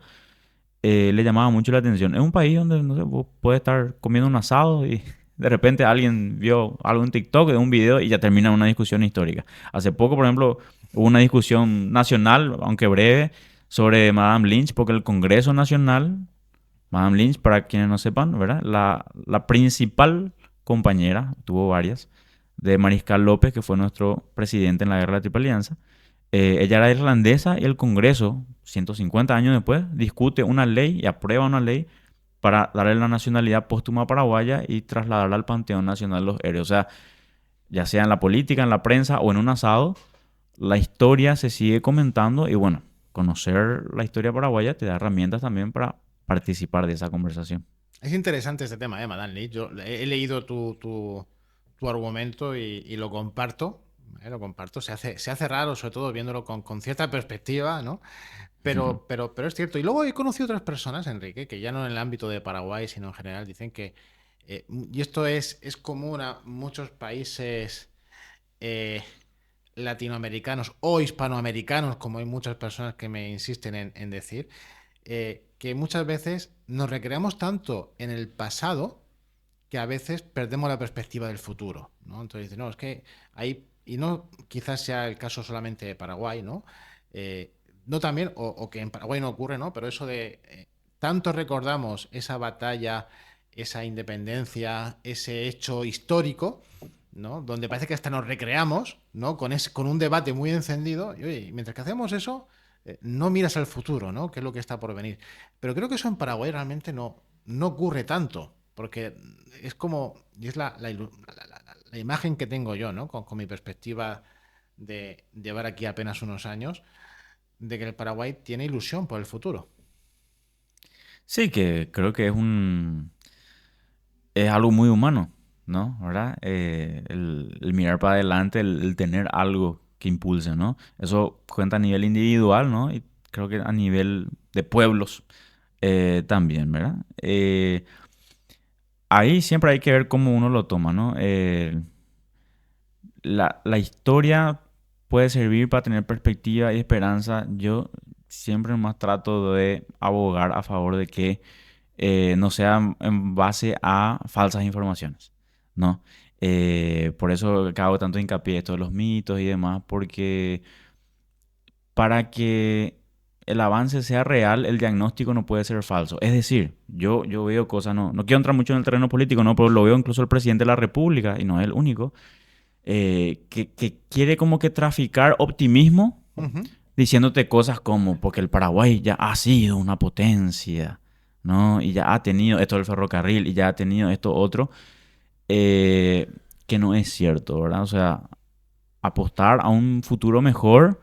[SPEAKER 1] Le llamaba mucho la atención. Es un país donde, no sé, vos puedes estar comiendo un asado y de repente alguien vio algo en TikTok de un video y ya termina una discusión histórica. Hace poco, por ejemplo, hubo una discusión nacional, aunque breve, sobre Madame Lynch, porque el Congreso Nacional, Madame Lynch, para quienes no sepan, ¿verdad? La principal compañera, tuvo varias, de Mariscal López, que fue nuestro presidente en la Guerra de la Triple Alianza. Ella era irlandesa y el Congreso, 150 años después, discute una ley y aprueba una ley para darle la nacionalidad póstuma paraguaya y trasladarla al Panteón Nacional de los Héroes. O sea, ya sea en la política, en la prensa o en un asado, la historia se sigue comentando y bueno, conocer la historia paraguaya te da herramientas también para participar de esa conversación.
[SPEAKER 2] Es interesante este tema, Madame Lee. Yo he leído tu argumento y lo comparto. Lo comparto. Se hace raro, sobre todo viéndolo con cierta perspectiva, ¿no? Pero es cierto. Y luego he conocido otras personas, Enrique, que ya no en el ámbito de Paraguay, sino en general, dicen que, y esto es común a muchos países eh, latinoamericanos o hispanoamericanos, como hay muchas personas que me insisten en decir, que muchas veces nos recreamos tanto en el pasado que a veces perdemos la perspectiva del futuro, ¿no? Entonces dice, no, es que hay, y no quizás sea el caso solamente de Paraguay, ¿no? No también, o que en Paraguay no ocurre, ¿no? Pero eso de tanto recordamos esa batalla, esa independencia, ese hecho histórico, ¿no? Donde parece que hasta nos recreamos, ¿no? Con un debate muy encendido, y oye, mientras que hacemos eso, no miras al futuro, ¿no? ¿Qué es lo que está por venir? Pero creo que eso en Paraguay realmente no ocurre tanto, porque es como, y es la imagen que tengo yo, ¿no? Con mi perspectiva de llevar aquí apenas unos años, de que el Paraguay tiene ilusión por el futuro.
[SPEAKER 1] Sí, que creo que es algo muy humano, ¿no? ¿Verdad? El mirar para adelante, el tener algo que impulse, ¿no? Eso cuenta a nivel individual, ¿no? Y creo que a nivel de pueblos también, ¿verdad? ahí siempre hay que ver cómo uno lo toma, ¿no? La historia puede servir para tener perspectiva y esperanza. Yo siempre más trato de abogar a favor de que no sea en base a falsas informaciones, ¿no? Por eso hago tanto hincapié en esto de los mitos y demás, porque para que el avance sea real, el diagnóstico no puede ser falso. Es decir, yo veo cosas, no quiero entrar mucho en el terreno político, ¿no? Pero lo veo incluso el presidente de la República, y no es el único, que quiere como que traficar optimismo
[SPEAKER 2] Ujú.
[SPEAKER 1] diciéndote cosas como, porque el Paraguay ya ha sido una potencia, ¿no? Y ya ha tenido esto del ferrocarril, y ya ha tenido esto otro, eh, que no es cierto, ¿verdad? O sea, apostar a un futuro mejor,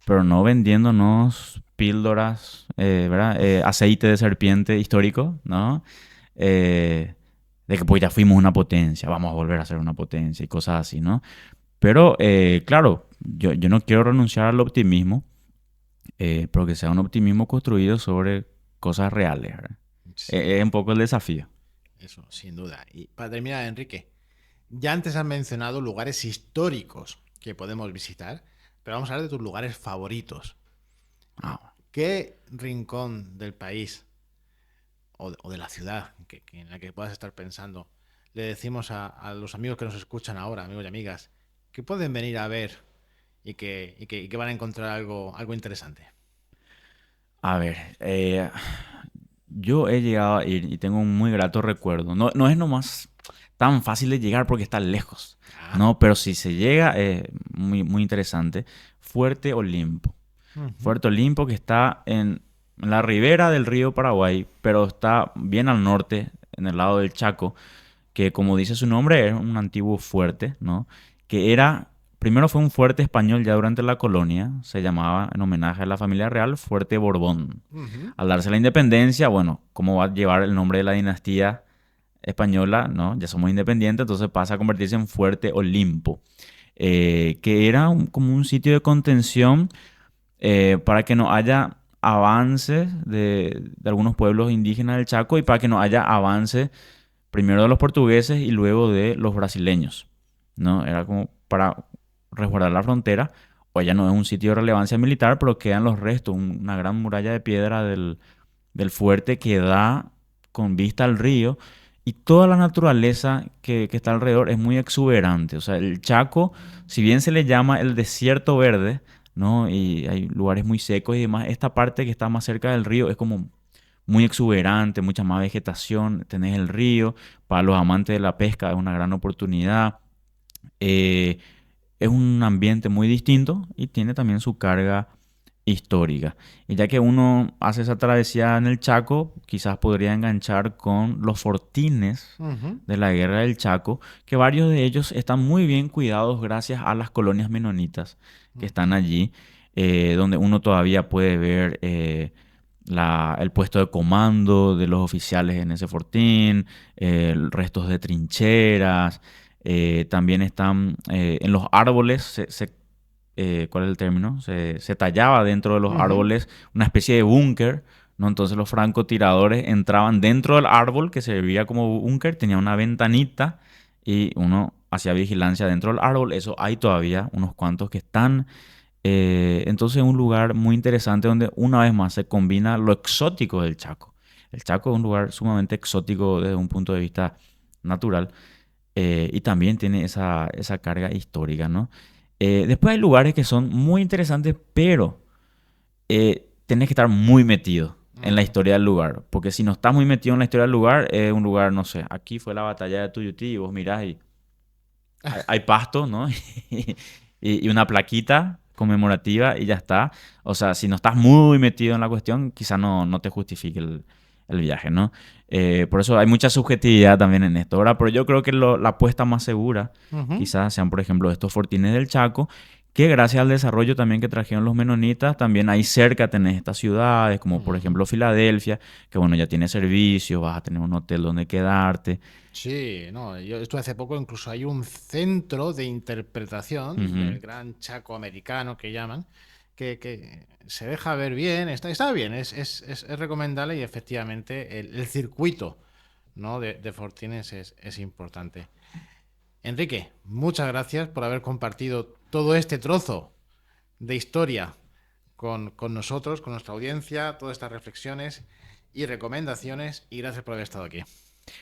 [SPEAKER 1] pero no vendiéndonos píldoras, ¿verdad? Aceite de serpiente histórico, ¿no? Eh, de que pues ya fuimos una potencia, vamos a volver a ser una potencia y cosas así, ¿no? Pero claro, yo no quiero renunciar al optimismo, pero que sea un optimismo construido sobre cosas reales, ¿verdad?
[SPEAKER 2] Sí,
[SPEAKER 1] Es un poco el desafío.
[SPEAKER 2] eso, sin duda. Y para terminar, Enrique, ya antes has mencionado lugares históricos que podemos visitar, pero vamos a hablar de tus lugares favoritos.
[SPEAKER 1] Ah,
[SPEAKER 2] ¿Qué rincón del país o de la ciudad en la que puedas estar pensando le decimos a los amigos que nos escuchan ahora, amigos y amigas, que pueden venir a ver y que van a encontrar algo interesante?
[SPEAKER 1] a ver, yo he llegado a ir y tengo un muy grato recuerdo. No, no es nomás tan fácil de llegar porque está lejos,
[SPEAKER 2] Ah,
[SPEAKER 1] ¿no? Pero si se llega, muy, muy interesante. Fuerte Olimpo.
[SPEAKER 2] ujú,
[SPEAKER 1] Fuerte Olimpo que está en la ribera del río Paraguay, pero está bien al norte, en el lado del Chaco, que como dice su nombre es un antiguo fuerte, ¿no? Que era, primero fue un fuerte español ya durante la colonia, se llamaba en homenaje a la familia real Fuerte Borbón.
[SPEAKER 2] ujú.
[SPEAKER 1] Al darse la independencia, bueno, ¿cómo va a llevar el nombre de la dinastía española? ¿No? Ya somos independientes, entonces pasa a convertirse en Fuerte Olimpo, que era como un sitio de contención para que no haya avances de algunos pueblos indígenas del Chaco y para que no haya avances primero de los portugueses y luego de los brasileños, ¿no? Era como para resguardar la frontera. Hoy ya no es un sitio de relevancia militar, pero quedan los restos, una gran muralla de piedra del fuerte que da con vista al río, y toda la naturaleza que está alrededor es muy exuberante. O sea, el Chaco, si bien se le llama el desierto verde, ¿no? Y hay lugares muy secos y demás, esta parte que está más cerca del río es como muy exuberante, mucha más vegetación, tenés el río, para los amantes de la pesca es una gran oportunidad. Eh, es un ambiente muy distinto y tiene también su carga histórica. Y ya que uno hace esa travesía en el Chaco, quizás podría enganchar con los fortines
[SPEAKER 2] Ujú.
[SPEAKER 1] de la Guerra del Chaco, que varios de ellos están muy bien cuidados gracias a las colonias menonitas que están
[SPEAKER 2] Ujú.
[SPEAKER 1] allí, donde uno todavía puede ver el puesto de comando de los oficiales en ese fortín, restos de trincheras. También están en los árboles, ¿cuál es el término? Se tallaba dentro de los
[SPEAKER 2] Ujú.
[SPEAKER 1] árboles una especie de búnker, ¿no? Entonces los francotiradores entraban dentro del árbol que servía como búnker, tenía una ventanita y uno hacía vigilancia dentro del árbol. Eso hay todavía unos cuantos que están. Entonces es un lugar muy interesante donde una vez más se combina lo exótico del Chaco. El Chaco es un lugar sumamente exótico desde un punto de vista natural, y también tiene esa carga histórica, ¿no? Después hay lugares que son muy interesantes, pero tenés que estar muy metido en la
[SPEAKER 2] Ujú.
[SPEAKER 1] historia del lugar. Porque si no estás muy metido en la historia del lugar, es un lugar, no sé, aquí fue la batalla de Tuyutí y vos mirás y hay pasto, ¿no? Y una plaquita conmemorativa y ya está. O sea, si no estás muy metido en la cuestión, quizá no te justifique el viaje, ¿no? Por eso hay mucha subjetividad también en esto, ¿verdad? Pero yo creo que la apuesta más segura
[SPEAKER 2] Ujú.
[SPEAKER 1] quizás sean, por ejemplo, estos fortines del Chaco, que gracias al desarrollo también que trajeron los menonitas, también ahí cerca tenés estas ciudades, como por
[SPEAKER 2] Ujú.
[SPEAKER 1] ejemplo Filadelfia, que bueno, ya tiene servicios, vas a tener un hotel donde quedarte.
[SPEAKER 2] Sí, no, yo estuve hace poco, incluso hay un centro de interpretación
[SPEAKER 1] Ujú.
[SPEAKER 2] del gran Chaco americano que llaman, que se deja ver bien, está bien, es recomendable y efectivamente el circuito, ¿no? de Fortines es importante. Enrique, muchas gracias por haber compartido todo este trozo de historia con nosotros, con nuestra audiencia, todas estas reflexiones y recomendaciones, y gracias por haber estado aquí.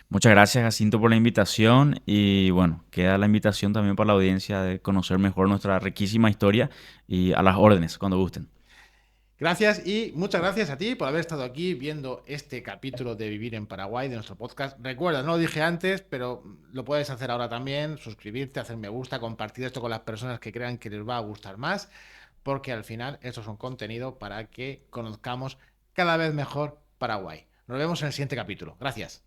[SPEAKER 1] Muchas gracias, Jacinto, por la invitación y bueno, queda la invitación también para la audiencia de conocer mejor nuestra riquísima historia y a las órdenes cuando gusten.
[SPEAKER 2] Gracias y muchas gracias a ti por haber estado aquí viendo este capítulo de Vivir en Paraguay de nuestro podcast. Recuerda, no lo dije antes, pero lo puedes hacer ahora también, suscribirte, hacer me gusta, compartir esto con las personas que crean que les va a gustar más, porque al final esto es un contenido para que conozcamos cada vez mejor Paraguay. Nos vemos en el siguiente capítulo. Gracias.